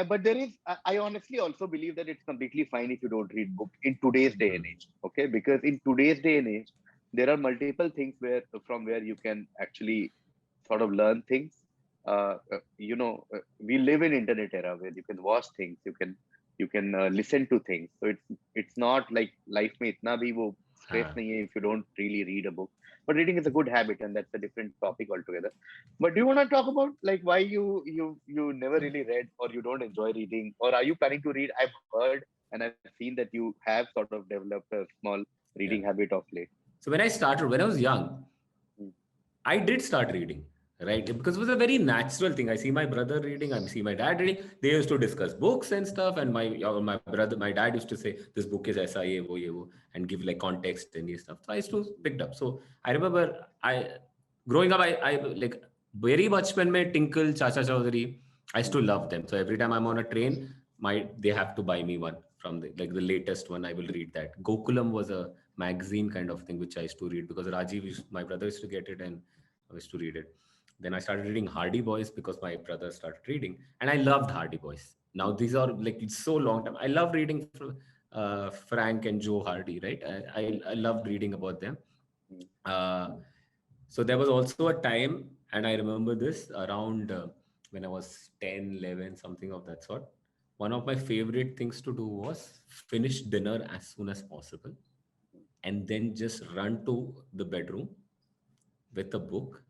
A: but there is, I honestly also believe that it's completely fine if you don't read book in today's day and
B: mm,
A: age. Okay, because in today's day and age, there are multiple things where you can actually sort of learn things. We live in internet era where you can watch things, you can listen to things. So it's not like life में इतना भी वो stress
B: uh,
A: नहीं है if you don't really read a book. But reading is a good habit, and that's a different topic altogether. But do you want to talk about like why you never really read, or you don't enjoy reading, or are you planning to read? I've heard and I've seen that you have sort of developed a small reading
B: yeah.
A: habit of late.
B: So when I was young,
A: Mm,
B: I did start reading, right? Because it was a very natural thing. I see my brother reading, I see my dad reading. They used to discuss books and stuff. And my dad used to say, "This book is aisa, ye wo," and give like context and stuff. So I used to pick it up. So I remember growing up, I like very much when my Tinkle, Chacha Chaudhary, I used to
A: mm,
B: love them. So every time I'm on a train, they have to buy me one from the latest one. I will read that. Gokulam was a magazine kind of thing which I used to read because my brother used to get it and I used to read it. Then I started reading Hardy Boys because my brother started reading, and I loved Hardy Boys. Now these are like it's so long time. I love reading Frank and Joe Hardy, right? I loved reading about them.
A: mm,
B: Uh, so there was also a time, and I remember this around when I was 10, 11, something of that sort. One of my favorite things to do was finish dinner as soon as possible and then just run to the bedroom with a book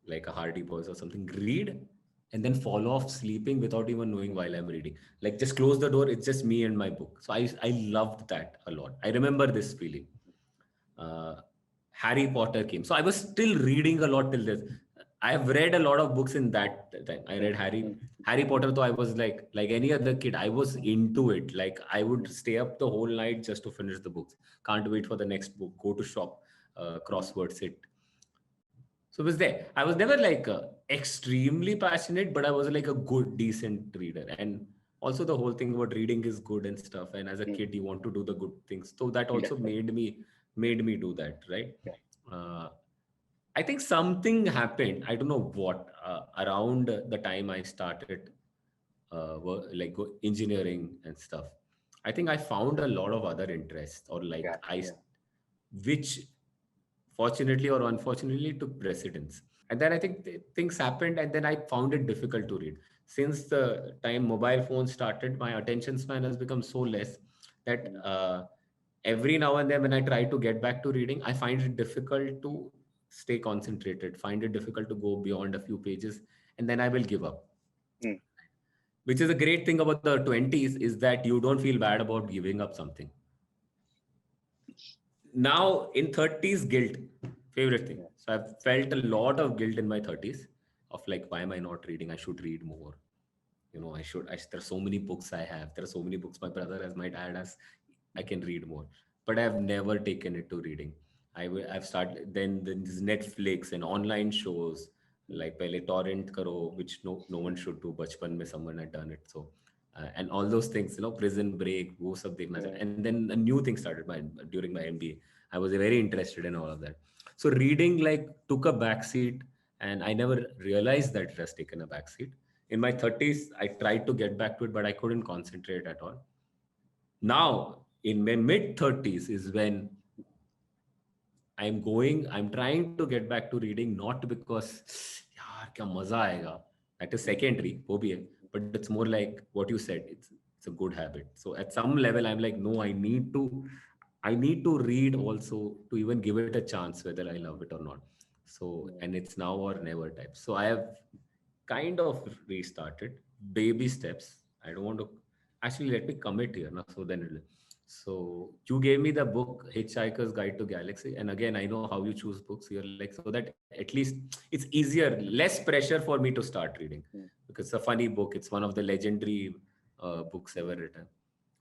B: like a Hardy Boys or something, read, and then fall off sleeping without even knowing while I'm reading. Like just close the door, it's just me and my book. So I loved that a lot. I remember this feeling. Uh, Harry Potter came. So I was still reading a lot till this. I've read a lot of books in that time. I read
A: mm, mm,
B: Harry Potter, though I was like any other kid, I was into it. Like I would
A: mm,
B: stay up the whole night just to finish the books. Can't wait for the next book. Go to shop,
A: mm,
B: crossword, sit. So it was there. I was never like extremely passionate, but I was like a good, decent reader. And also the whole thing about reading is good and stuff. And as a
A: mm.
B: kid, you want to do the good things. So that
A: Yeah,
B: also made me do that, right?
A: yeah.
B: Uh, I think something happened. I don't know what around the time I started engineering and stuff. I think I found a lot of other interests or
A: Yeah,
B: like
A: yeah.
B: which fortunately or unfortunately took precedence. And then I think things happened, and then I found it difficult to read. Since the time mobile phones started, my attention span has become so less that
A: Mm,
B: every now and then when I try to get back to reading, I find it difficult to stay concentrated, find it difficult to go beyond a few pages, and then I will give up.
A: mm.
B: Which is a great thing about the 20s is that you don't feel bad about giving up something. Now in 30s, guilt, favorite thing.
A: Yeah,
B: So I've felt a lot of guilt in my 30s of like, why am I not reading? I should read more. There are so many books I have. There are so many books my brother has, my dad has. I can read more. But I've never taken it to reading. I've started, then there's Netflix and online shows
A: mm,
B: like pehle torrent karo, which no one should do. Bachpan mein someone had done it. So, and all those things, Prison Break, wo sab dekhna cha.
A: yeah.
B: And then a new thing started during my MBA. I was very interested in all of that. So reading like took a backseat, and I never realized that it has taken a backseat. In my 30s, I tried to get back to it, but I couldn't concentrate at all. Now, in my mid 30s, is when I'm trying to get back to reading, not because, yaar, kya maza aega. That is
A: Mm,
B: secondary, wo bhi hai, but it's more like what you said. It's a good habit. So at some level, I'm like, no, I need to read also to even give it a chance, whether I love it or not. So,
A: yeah.
B: and it's now or never type. So I have kind of restarted baby steps. I don't want to actually let me commit here now. So then, so you gave me the book Hitchhiker's Guide to Galaxy, and again, I know how you choose books. You're like so that at least it's easier, less pressure for me to start reading
A: Mm,
B: because it's a funny book. It's one of the legendary books ever written.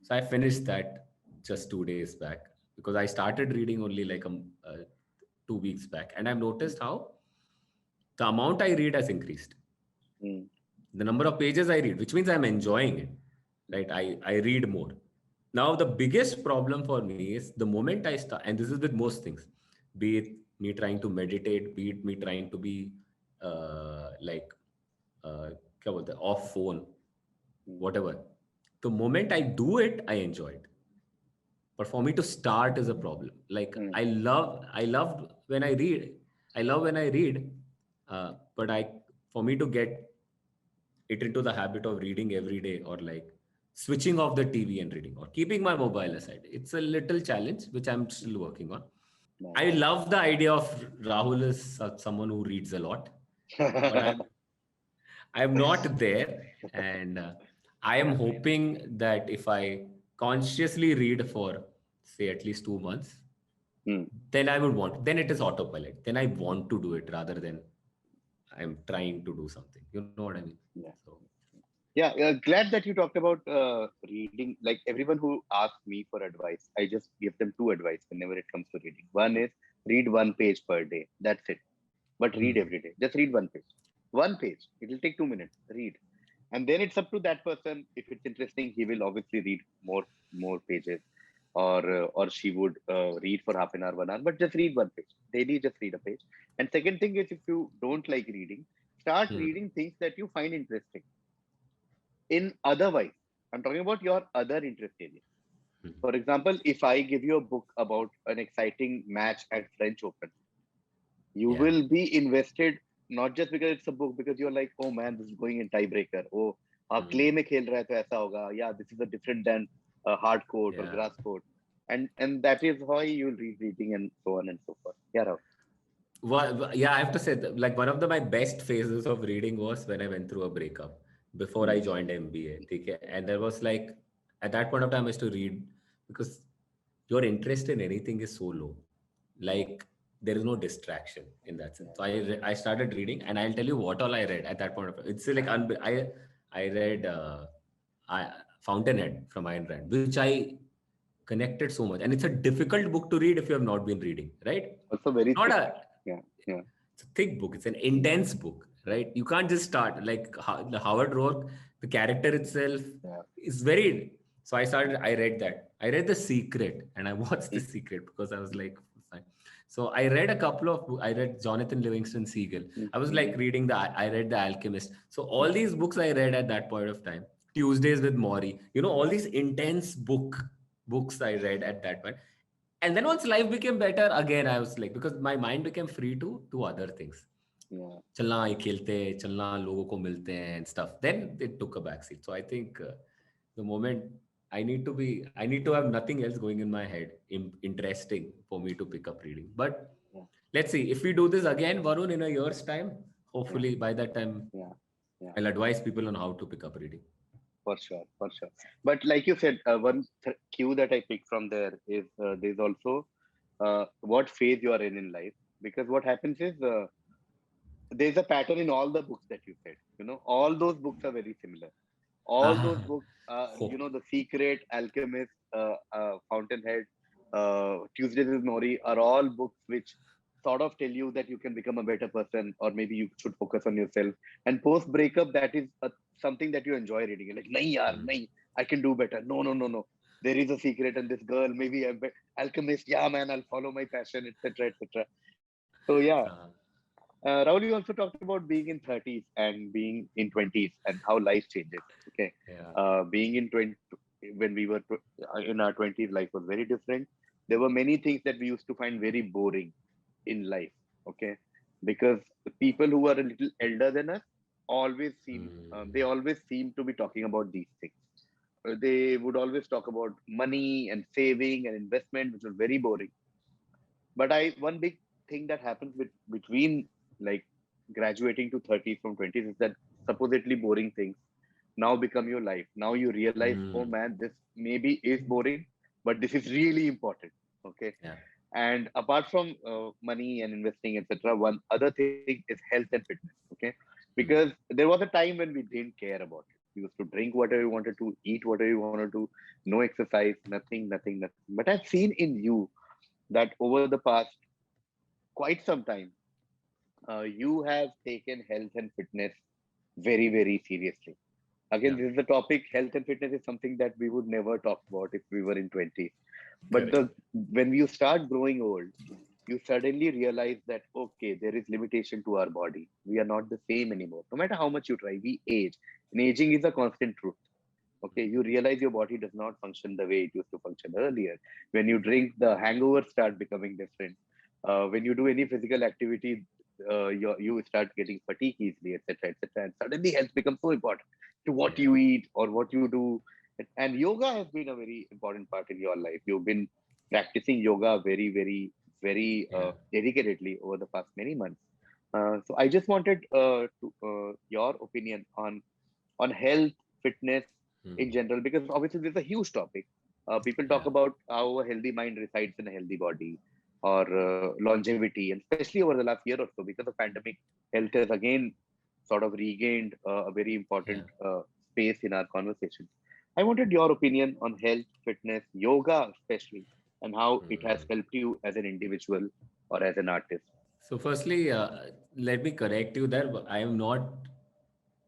B: So I finished that just 2 days back because I started reading only like 2 weeks back, and I've
A: mm,
B: noticed how. the amount I read has increased.
A: Mm.
B: The number of pages I read, which means I'm enjoying it, right? I read more. Now, the biggest problem for me is the moment I start, and this is with most things, be it me trying to meditate, be it me trying to be like, क्या बोलते हैं, off phone,
A: Mm.
B: whatever. The moment I do it, I enjoy it. But for me to start is a problem. Like
A: Mm.
B: I loved when I read. I love when I read, but for me to get it into the habit of reading every day, or like switching off the TV and reading, or keeping my mobile aside, it's a little challenge which I'm still working on. I
A: Nice.
B: love the idea of Rahul as someone who reads a lot, but I'm not there, and I am hoping that if I consciously read for say at least 2 months,
A: Mm.
B: then I would want. Then it is autopilot. Then I want to do it rather than I'm trying to do something. You know what I mean?
A: Yeah.
B: So.
A: Yeah, glad that you talked about reading. Like everyone who asks me for advice, I just give them two advice whenever it comes to reading. One is read one page per day. That's it. But read
B: Hmm.
A: every day. Just read one page. One page. It will take 2 minutes. Read. And then it's up to that person. If it's interesting, he will obviously read more pages, or she would read for half an hour, 1 hour. But just read one page daily. Just read a page. And second thing is, if you don't like reading, start
B: Hmm.
A: reading things that you find interesting in otherwise. I'm talking about your other interest area.
B: Hmm.
A: For example, if I give you a book about an exciting match at French Open, you
B: Yeah.
A: will be invested, not just because it's a book, because you're like, oh man, this is going in tiebreaker. Oh,
B: Hmm.
A: clay में खेल रहा है तो ऐसा होगा. Yeah, this is a different than hard court or
B: Yeah.
A: grass court, and that is why you'll read reading and so on and so forth. Yeah, Rahul.
B: Well, yeah, I have to say that, like one of my best phases of reading was when I went through a breakup before I
A: Hmm.
B: joined MBA. Okay? And there was like, at that point of time, I used to read because your interest in anything is so low.
A: Yeah,
B: Like there is no distraction in that sense.
A: yeah.
B: So I started reading, and I'll tell you what all I read at that point of time. It's like I read Fountainhead from Ayn Rand, which I connected so much, and it's a difficult book to read if you have not been reading, right?
A: Also very
B: Not
A: thick.
B: a
A: Yeah, yeah,
B: It's a thick book. It's an intense book, right? You can't just start like the Howard Rourke. The character itself
A: yeah.
B: is very. So I started. I read that. I read The Secret, and I watched The
A: Mm,
B: Secret because I was like, fine. So I read a couple of. I read Jonathan Livingston Seagull.
A: mm,
B: I was like
A: mm,
B: reading the. I read The Alchemist. So
A: mm.
B: all these books I read at that point of time. Tuesdays with Maury. All these intense books I read at that point. And then once life became better, again I was like, because my mind became free to do other things.
A: Yeah,
B: चलना ये खेलते हैं, चलना लोगों को मिलते हैं and stuff. Then it took a backseat. So I think the moment I need to have nothing else going in my head interesting for me to pick up reading. But
A: yeah,
B: let's see if we do this again, Varun, in a year's time.
A: yeah,
B: Hopefully by that time
A: yeah, yeah.
B: I'll advise people on how to pick up reading.
A: For sure, for sure. But like you said, one cue that I picked from there is there's also what phase you are in life. Because what happens is there's a pattern in all the books that you said. All those books are very similar. All those books,
B: Hope.
A: The Secret, Alchemist, Fountainhead, Tuesdays with Nori are all books which sort of tell you that you can become a better person, or maybe you should focus on yourself. And post breakup, that is something that you enjoy reading. You're like, nahi yaar,
B: Hmm.
A: nahi, I can do better. No, no, no, no. There is a secret, and this girl, maybe Alchemist. Yeah, man, I'll follow my passion, etc., etc. So yeah, Rahul, you also talked about being in 30s and being in 20s and how life changes. Okay.
B: Yeah.
A: Being in 20, when we were in our 20s, life was very different. There were many things that we used to find very boring in life. Okay. Because the people who are a little elder than us they
B: Hmm.
A: always seem to be talking about these things. They would always talk about money and saving and investment, which was very boring. But one big thing that happens between like graduating to 30s from 20s is that supposedly boring things now become your life. Now you realize, oh
B: Hmm.
A: man, this maybe is boring, but this is really important. Okay.
B: Yeah.
A: And apart from money and investing, etc., one other thing is health and fitness. Okay. Because
B: Hmm.
A: there was a time when we didn't care about it. We used to drink whatever we wanted to, eat whatever we wanted to, no exercise, nothing, nothing, nothing. But I've seen in you that over the past quite some time, you have taken health and fitness very, very seriously. Again,
B: Yeah.
A: this is the topic. Health and fitness is something that we would never talk about if we were in 20s. But
B: Correct.
A: when you start growing old, you suddenly realize that okay, there is limitation to our body. We are not the same anymore. No matter how much you try, we age. And aging is a constant truth. Okay, you realize your body does not function the way it used to function earlier. When you drink, the hangovers start becoming different. When you do any physical activity, you start getting fatigue easily, etc., etc. And suddenly, health becomes so important to what
B: Yeah.
A: you eat or what you do. And yoga has been a very important part in your life. You've been practicing yoga very, very, very
B: Yeah.
A: dedicatedly over the past many months. So I just wanted your opinion on health, fitness in
B: Hmm.
A: general, because obviously this is a huge topic. People talk
B: Yeah.
A: about how a healthy mind resides in a healthy body, or longevity, and especially over the last year or so, because of pandemic, health has again sort of regained a very
B: Yeah.
A: important space in our conversation. I wanted your opinion on health, fitness, yoga, especially, and how it has
B: Hmm.
A: helped you as an individual or as an artist.
B: So, firstly, let me correct you there. I am not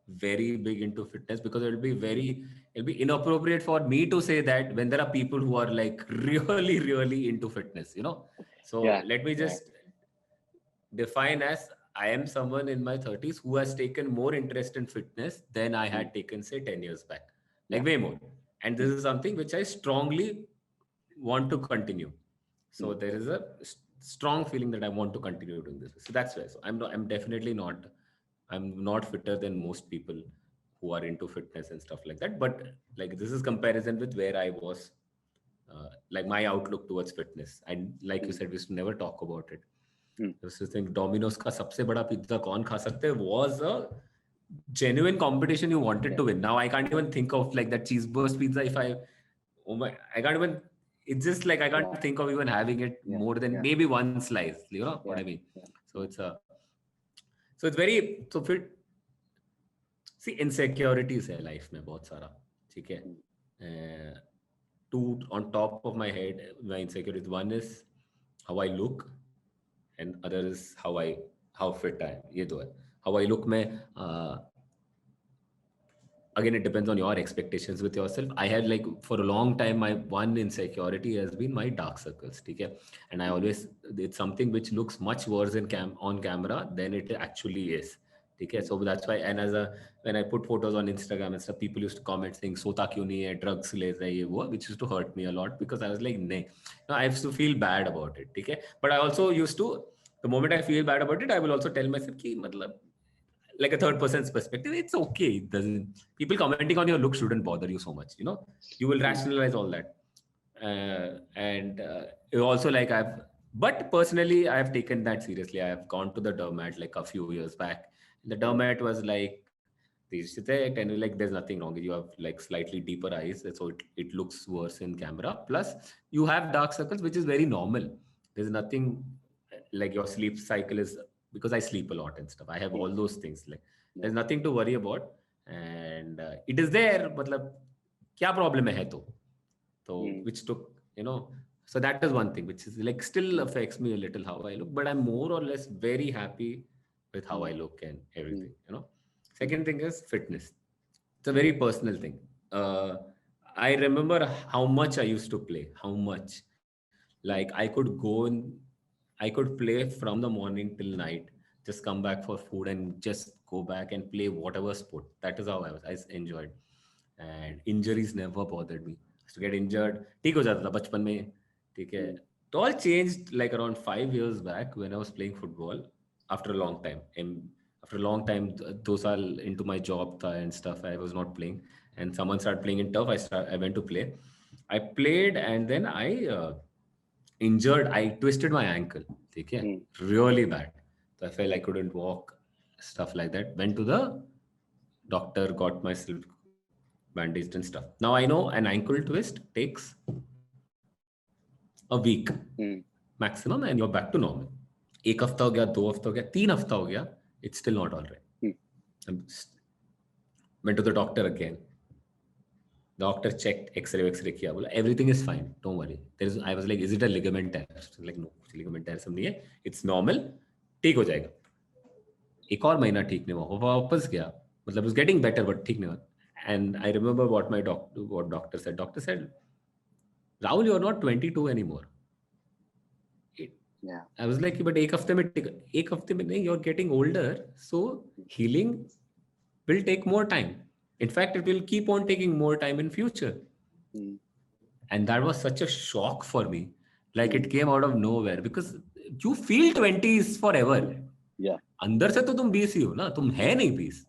B: very big into fitness because it'll be inappropriate for me to say that when there are people who are like really, really into fitness, you know. So,
A: Yeah,
B: let me
A: yeah.
B: just define as I am someone in my 30s who has taken more interest in fitness than I
A: Mm,
B: had taken, say, 10 years back, like
A: yeah.
B: way more. And this
A: Mm,
B: is something which I strongly want to continue. So
A: mm,
B: there is a strong feeling that I want to continue doing this. So that's why. So I'm definitely not, I'm not fitter than most people who are into fitness and stuff like that. But like this is comparison with where I was, like my outlook towards fitness. And like you
A: mm,
B: said, we used to never talk about it.
A: mm.
B: I used to think Domino's का सबसे बड़ा pizza कौन खा सकते हैं was a genuine competition you wanted
A: Yeah,
B: to win. Now I can't even think of like that cheese burst pizza. If I, oh my, I can't even. It's just like I can't
A: yeah,
B: think of even having it
A: yeah,
B: more than
A: yeah,
B: maybe one slice. You know what I
A: yeah,
B: mean?
A: yeah,
B: So
A: yeah.
B: it's a, so it's very so fit. See, insecurities है life में बहुत सारा, ठीक है?
A: Mm,
B: Uh, two on top of my head, my insecurities. One is how I look, and other is how fit I am. ये दो है. How I look में again it depends on your expectations with yourself. I had like for a long time my one insecurity has been my dark circles, okay? And I
A: mm,
B: always, it's something which looks much worse in on camera than it actually is, okay?
A: mm,
B: So that's why, and as a, when I put photos on Instagram and stuff, people used to comment saying sota kyun nahi hai, drugs le raha hai, ye wo, which used to hurt me a lot because I was like nay, no, I used to feel bad about it, okay? But I also used to, the moment I feel bad about it, I will also tell myself ki matlab, like a third person's perspective, it's okay. It doesn't, people commenting on your look shouldn't bother you so much, you know. You will
A: mm,
B: rationalize all that. And you also like I've, but personally I've taken that seriously. I have gone to the dermat like a few years back. The
A: mm,
B: dermat was like, and like there's nothing wrong. You have like slightly deeper eyes, so it looks worse in camera. Plus, you have dark circles, which is very normal. There's nothing like your sleep cycle is, because I sleep a lot and stuff. I have
A: mm,
B: all those things. Like
A: yeah,
B: there's nothing to worry about, and it is there. मतलब क्या problem है तो? So
A: mm,
B: which took, you know, so that is one thing which is like still
A: mm,
B: affects me a little how I look, but I'm more or less very happy with how
A: mm,
B: I look and
A: mm,
B: everything, you know.
A: mm,
B: Second thing is fitness. It's a very personal thing. Uh, I remember how much I used to play, how much. Like
A: mm,
B: I could go and I could play from the morning till night, just come back for food and just go back and play whatever sport. That is how I was. I enjoyed, and injuries never bothered me. I used to get injured, ठीक हो जाता था बचपन में, ठीक है.
A: mm,
B: It all changed like around 5 years back when I was playing football after a long time. And after a long time, 2 साल into my job tha and stuff, I was not playing. And someone started playing in turf. I went to play. I played and then I injured. I twisted my ankle. Okay,
A: mm,
B: really bad. So I felt I couldn't walk, stuff like that. Went to the doctor, got myself bandaged and stuff. Now I know an ankle twist takes a week
A: mm,
B: maximum, and you're back to normal. एक हफ्ता हो गया, 2 हफ्ता हो गया, 3 हफ्ता हो गया, it's still not all right.
A: mm,
B: I went to the doctor again. Doctor checked, X-ray किया, बोला everything is fine, don't worry. I was like, is it a ligament tear? Like no, कुछ ligament tear सब नहीं है, it's normal, ठीक हो जाएगा. एक और महीना ठीक नहीं हुआ, वो वापस गया, मतलब was getting better but ठीक नहीं हुआ. And I remember what doctor said. Doctor said, Rahul, you're not 22 anymore.
A: Yeah.
B: I was like, but एक हफ्ते में नहीं, you're getting older, so healing will take more time. In fact, it will keep on taking more time in future.
A: Mm.
B: And that was such a shock for me. Like it came out of nowhere because you feel 20s forever.
A: Yeah.
B: अंदर से तो तुम 20 ही हो ना, तुम है नहीं 20.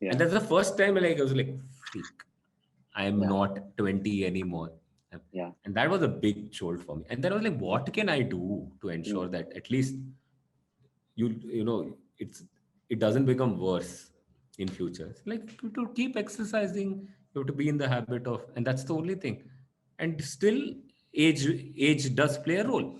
A: Yeah.
B: And that's the first time like I was like, freak, I am
A: Yeah.
B: not 20 anymore.
A: Yeah.
B: And that was a big jolt for me. And then I was like, what can I do to ensure that at least you know it doesn't become worse in future? It's like to keep exercising, you have to be in the habit of, and that's the only thing. And still age does play a role.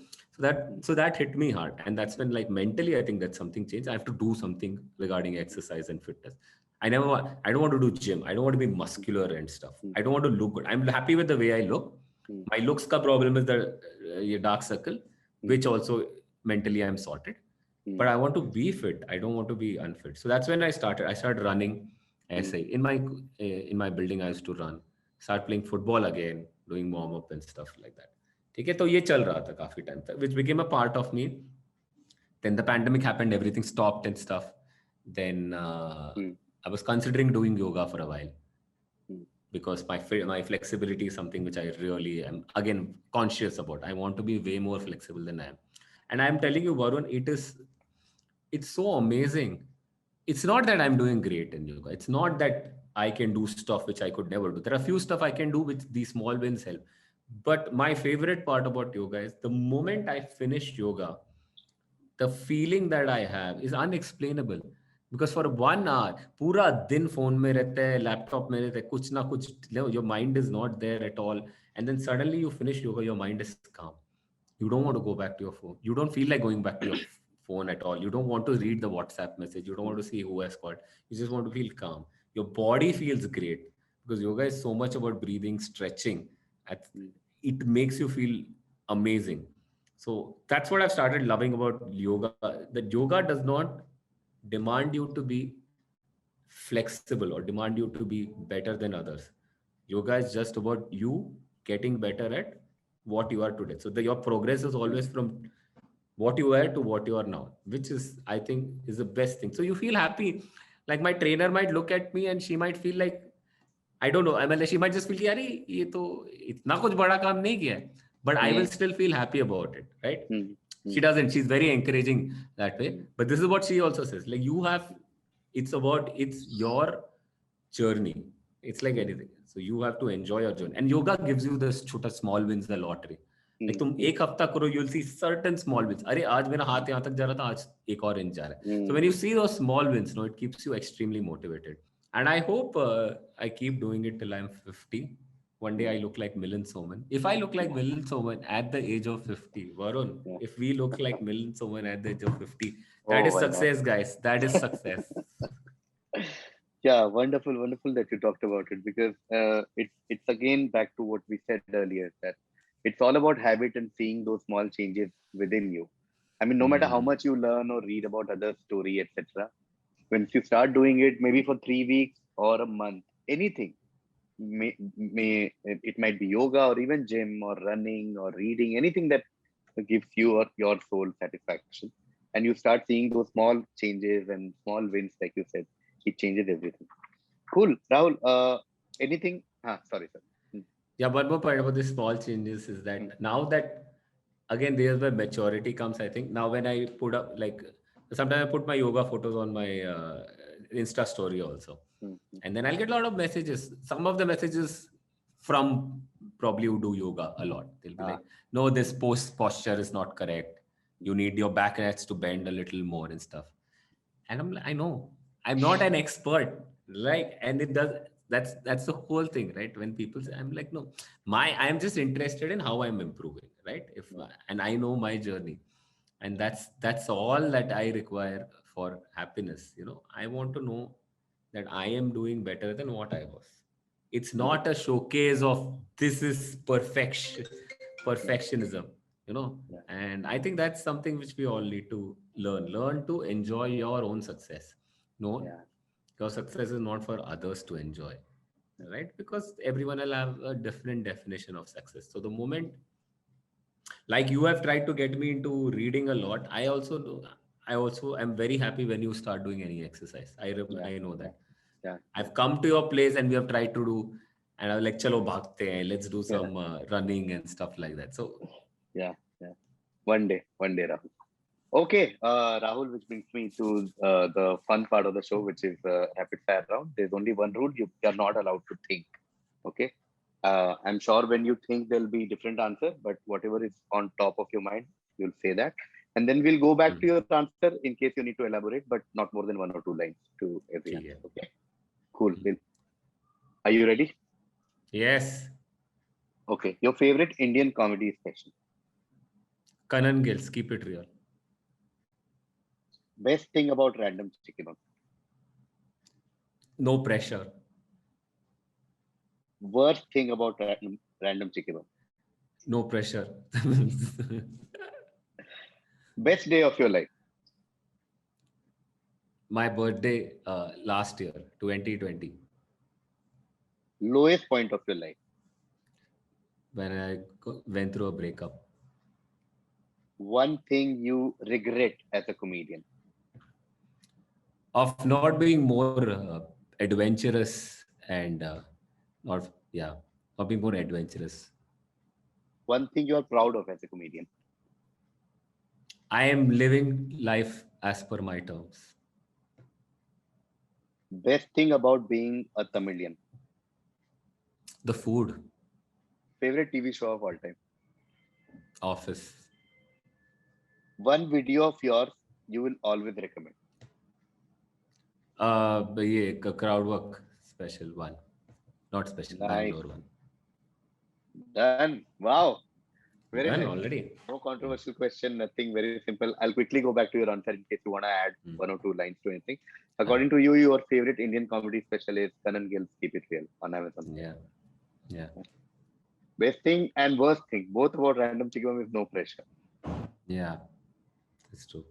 B: So that hit me hard. And that's when like mentally I think that something changed. I have to do something regarding exercise and fitness. I don't want to do gym. I don't want to be muscular and stuff. I don't want to look good. I'm happy with the way I look. My looks ka problem is the dark circle, which also mentally I'm sorted. But I want to be fit. I don't want to be unfit. So that's when I started running. SA in my building I used to run. Start playing football again, doing warm up and stuff like that. ठीक है, तो ये चल रहा था काफी time तक, which became a part of me. Then the pandemic happened, everything stopped and stuff. Then I was considering doing yoga for a while because my flexibility is something which I really am again conscious about. I want to be way more flexible than I am. And I'm telling you, Varun, it's so amazing. It's not that I'm doing great in yoga. It's not that I can do stuff which I could never do. There are few stuff I can do which these small wins help. But my favorite part about yoga is the moment I finish yoga, the feeling that I have is unexplainable. Because for 1 hour, पूरा दिन phone में रहते हैं, laptop में रहते हैं, कुछ ना कुछ, your mind is not there at all. And then suddenly you finish yoga, your mind is calm. You don't want to go back to your phone. You don't feel like going back to your phone at all. You don't want to read the WhatsApp message. You don't want to see who has called. You just want to feel calm. Your body feels great because yoga is so much about breathing, stretching. It makes you feel amazing. So that's what I've started loving about yoga. That yoga does not demand you to be flexible or demand you to be better than others. Yoga is just about you getting better at what you are today. So your progress is always from what you were to what you are now, which is, I think, is the best thing. So you feel happy. Like my trainer might look at me and she might feel like, I don't know, I mean, she might just feel, यार ये तो इतना कुछ बड़ा काम नहीं किया है, but I will still feel happy about it, right? She doesn't. She's very encouraging that way. But this is what she also says. Like it's your journey. It's like anything. So you have to enjoy your journey. And yoga gives you this small wins, the lottery. Like तुम एक हफ्ता करो, you'll see certain small wins. अरे आज मेरा हाथ यहाँ तक जा रहा था, आज एक और इंच जा रहा है. So when you see those small wins, it keeps you extremely motivated. And I hope I keep doing it till I'm 50. One day I look like Milind Soman. If I look like Milind Soman at the age of 50, Varun, if we look like Milind Soman at the age of 50, that is success, guys. That is success.
A: Yeah, wonderful that you talked about it, because it's again back to what we said earlier, that it's all about habit and seeing those small changes within you. I mean, no matter how much you learn or read about others' story, etc., once you start doing it, maybe for 3 weeks or a month, anything, it might be yoga or even gym or running or reading, anything that gives you or your soul satisfaction, and you start seeing those small changes and small wins, like you said, it changes everything. Cool. Rahul, anything? Sorry, sir.
B: Yeah, one more point about the small changes is that now that, again, there's where maturity comes, I think. Now when I put up, like, sometimes I put my yoga photos on my Insta story also. And then I'll get a lot of messages. Some of the messages from probably who do yoga a lot. They'll be like, no, this posture is not correct. You need your back nets to bend a little more and stuff. And I'm like, I know, I'm not an expert, right? And it does, that's the whole thing, right? When people say, I'm like, no, I'm just interested in how I'm improving, right? And I know my journey, and that's all that I require for happiness. I want to know that I am doing better than what I was. It's not a showcase of this is perfectionism. you know.
A: Yeah.
B: And I think that's something which we all need to learn to enjoy your own success. No,
A: Yeah.
B: your success is not for others to enjoy, right? Because everyone will have a different definition of success. So the moment, like you have tried to get me into reading a lot, I also am very happy when you start doing any exercise.
A: Yeah.
B: I know
A: Yeah.
B: that
A: Yeah.
B: I've come to your place and we have tried to do, and I'm like, chalo bhagte hain, let's do
A: Yeah.
B: some running and stuff like that. So
A: Yeah. Yeah. One day, Rahul. Okay, Rahul, which brings me to the fun part of the show, which is rapid fire round. There's only one rule: you are not allowed to think. Okay. I'm sure when you think there'll be different answer, but whatever is on top of your mind, you'll say that, and then we'll go back to your answer in case you need to elaborate, but not more than one or two lines to every
B: ठीक
A: answer.
B: है.
A: Okay. Cool. Are you ready?
B: Yes,
A: Okay. Your favorite Indian comedy special.
B: Kanan Gills, keep it real.
A: Best thing about Random Chicky Bum.
B: No pressure.
A: Worst thing about Random Chicky Bum.
B: No pressure.
A: Best day of your life.
B: My birthday last year, 2020,
A: Lowest point of your life.
B: when I went through a breakup.
A: One thing you regret as a comedian.
B: Of not being more adventurous and not, yeah, not being more adventurous.
A: One thing you are proud of as a comedian.
B: I am living life as per my terms.
A: Best thing about being a Tamilian.
B: The food,
A: Favorite TV show of all time.
B: office,
A: One video of yours you will always recommend.
B: ये crowd work special one, not special,
A: Nice.
B: Bangalore one.
A: Done. Wow. Very
B: Done
A: nice.
B: already.
A: No controversial question, nothing, very simple. I'll quickly go back to your answer in case you want to add one or two lines to anything. According to you, your favorite Indian comedy special is Kanan Gill's Keep It Real on Amazon.
B: Yeah, yeah,
A: Best thing and worst thing, both about Random Chicky Bum is no pressure.
B: yeah. That's true.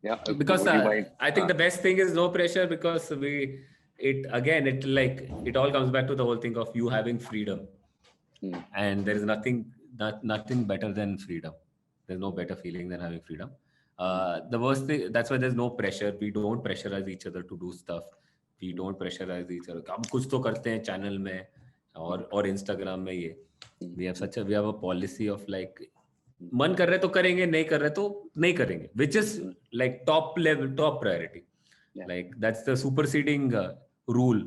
A: Yeah.
B: Because
A: Would you mind?
B: I think the best thing is no pressure, because it all comes back to the whole thing of you having freedom, and there is nothing better than freedom. There's no better feeling than having freedom. The worst thing, that's why there's no pressure. We don't pressurize each other to do stuff. We don't pressurize each other. हम कुछ तो करते हैं channel में और Instagram में ये. We have a policy of like, मन कर रहे तो करेंगे, नहीं कर रहे तो नहीं करेंगे, which is like top priority.
A: Yeah.
B: Like that's the superseding rule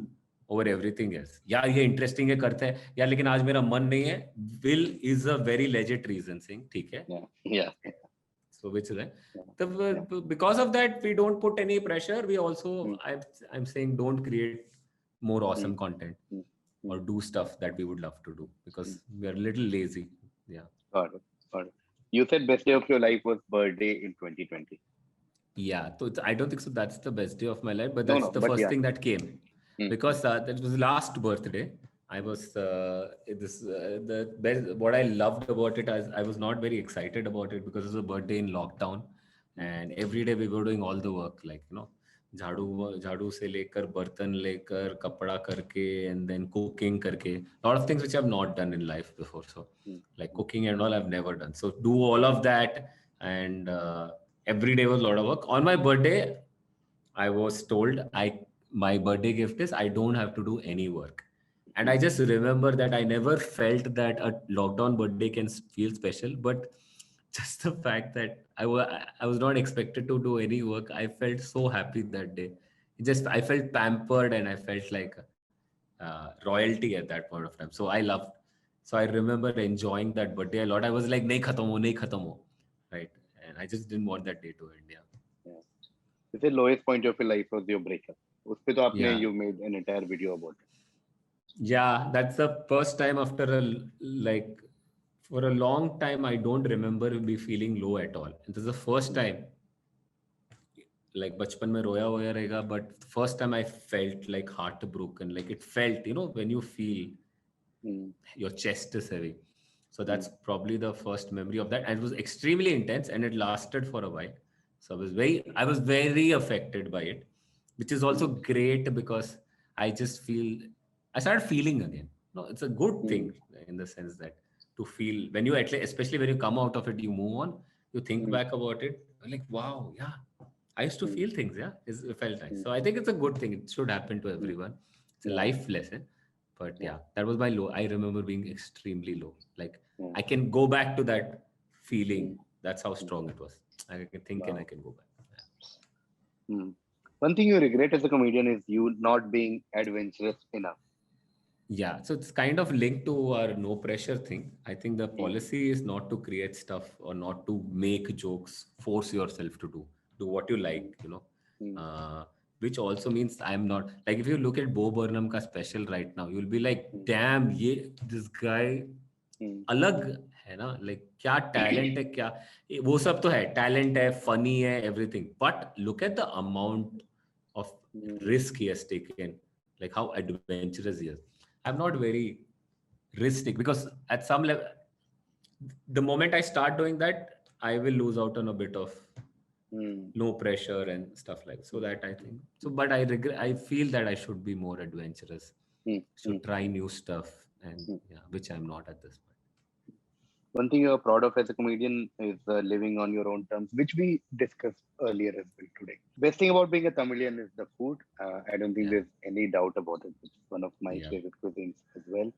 B: over everything else. यार ये interesting है, करते हैं यार, लेकिन आज मेरा मन नहीं है. Will is a very legit reason saying ठीक है.
A: Yeah.
B: So which is because of that we don't put any pressure. We also I'm saying don't create more awesome content or do stuff that we would love to do, because we are a little lazy. Yeah.
A: Got it. You said best day of your life was birthday in 2020.
B: Yeah, so I don't think so. That's the best day of my life, but
A: No,
B: that's the
A: but
B: first
A: yeah.
B: thing that came, because that was last birthday. I was the best. What I loved about it, I was not very excited about it because it was a birthday in lockdown, and every day we were doing all the work, like झाड़ू से लेकर बर्तन लेकर कपड़ा करके and then cooking करके, lot of things which I've not done in life before. So like cooking and all I've never done. So do all of that, and every day was a lot of work. On my birthday, I was told my birthday gift is I don't have to do any work. And I just remember that I never felt that a lockdown birthday can feel special, but just the fact that I was not expected to do any work, I felt so happy that day. I felt pampered, and I felt like royalty at that point of time. So I remember enjoying that birthday a lot. I was like, nahi khatam ho, right? And I just didn't want that day to end.
A: Yeah. This is lowest point of your life was your breakup. उस पे तो आपने
B: Yeah.
A: you made an entire video about it.
B: Yeah, that's the first time after for a long time I don't remember me feeling low at all. And this is the first time, like बचपन में रोया होया रहेगा, but first time I felt like heartbroken. Like it felt, when you feel your chest is heavy. So that's probably the first memory of that. And it was extremely intense and it lasted for a while. So I was very affected by it, which is also great because I started feeling again. No, it's a good thing in the sense that to feel when you especially when you come out of it, you move on, you think back about it, you're like, wow, yeah, I used to feel things. Yeah, it felt nice. So I think it's a good thing. It should happen to everyone. It's a life lesson. But yeah, that was my low. I remember being extremely low. Like I can go back to that feeling. That's how strong it was. I can think and I can go back.
A: One thing you regret as a comedian is you not being adventurous enough.
B: Yeah, so it's kind of linked to our no pressure thing. I think the policy is not to create stuff or not to make jokes, force yourself to do what you like, which also means I'm not like if you look at Bo Burnham ka special right now, you'll be like, damn, this guy अलग है ना, like क्या talent है, क्या वो सब तो है, talent है, funny है, everything, but look at the amount of risk he has taken, like how adventurous he is. I'm not very risky because at some level, the moment I start doing that, I will lose out on a bit of no pressure and stuff like so that I think so. But I feel that I should be more adventurous, should try new stuff, and yeah, which I'm not at this point.
A: One thing you're proud of as a comedian is living on your own terms, which we discussed earlier as well today. Best thing about being a Tamilian is the food. I don't think there's any doubt about it. It's one of my favorite cuisines as well.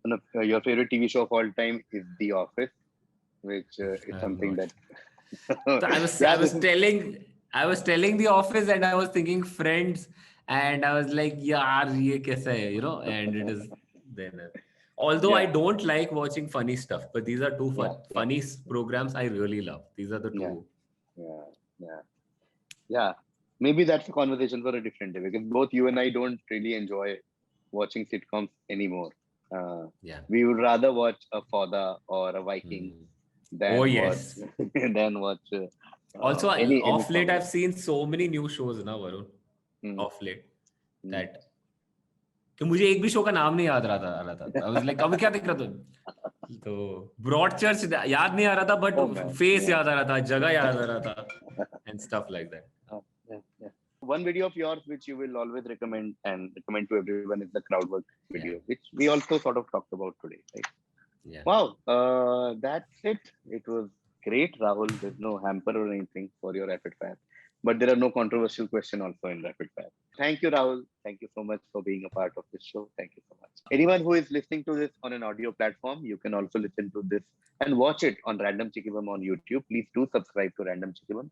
A: One of your favorite TV show of all time is The Office, which is something that.
B: So I was telling The Office, and I was thinking Friends, and I was like, yaar, ye kaisa hai, and it is then. Although I don't like watching funny stuff, but these are two funny programs I really love. These are the two.
A: Yeah. Maybe that's a conversation for a different day because both you and I don't really enjoy watching sitcoms anymore. We would rather watch a Fauda or a Viking than watch.
B: Also, off late, I've seen so many new shows now, Varun. Off late, that कि मुझे एक भी show का नाम नहीं याद आ रहा था. I was like, अभी क्या दिख रहा था? तो Broadchurch याद नहीं आ रहा था, but face याद आ रहा था, जगह याद आ रहा था, and stuff like that.
A: One video of yours which you will always recommend to everyone is the crowd work video, which we also sort of talked about today, right? Yeah. Wow, that's it. It was great, Rahul. There's no hamper or anything for your rapid fire, but there are no controversial questions also in rapid fire. Thank you, Rahul. Thank you so much for being a part of this show. Thank you so much. Anyone who is listening to this on an audio platform, you can also listen to this and watch it on Random Chickibum on YouTube. Please do subscribe to Random Chickibum.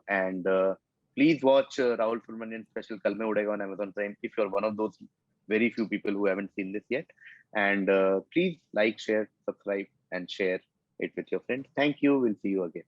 A: And please watch Rahul Subramanian's special Kal Mein Udega on Amazon Prime if you're one of those very few people who haven't seen this yet. And please like, share, subscribe, and share it with your friends. Thank you. We'll see you again.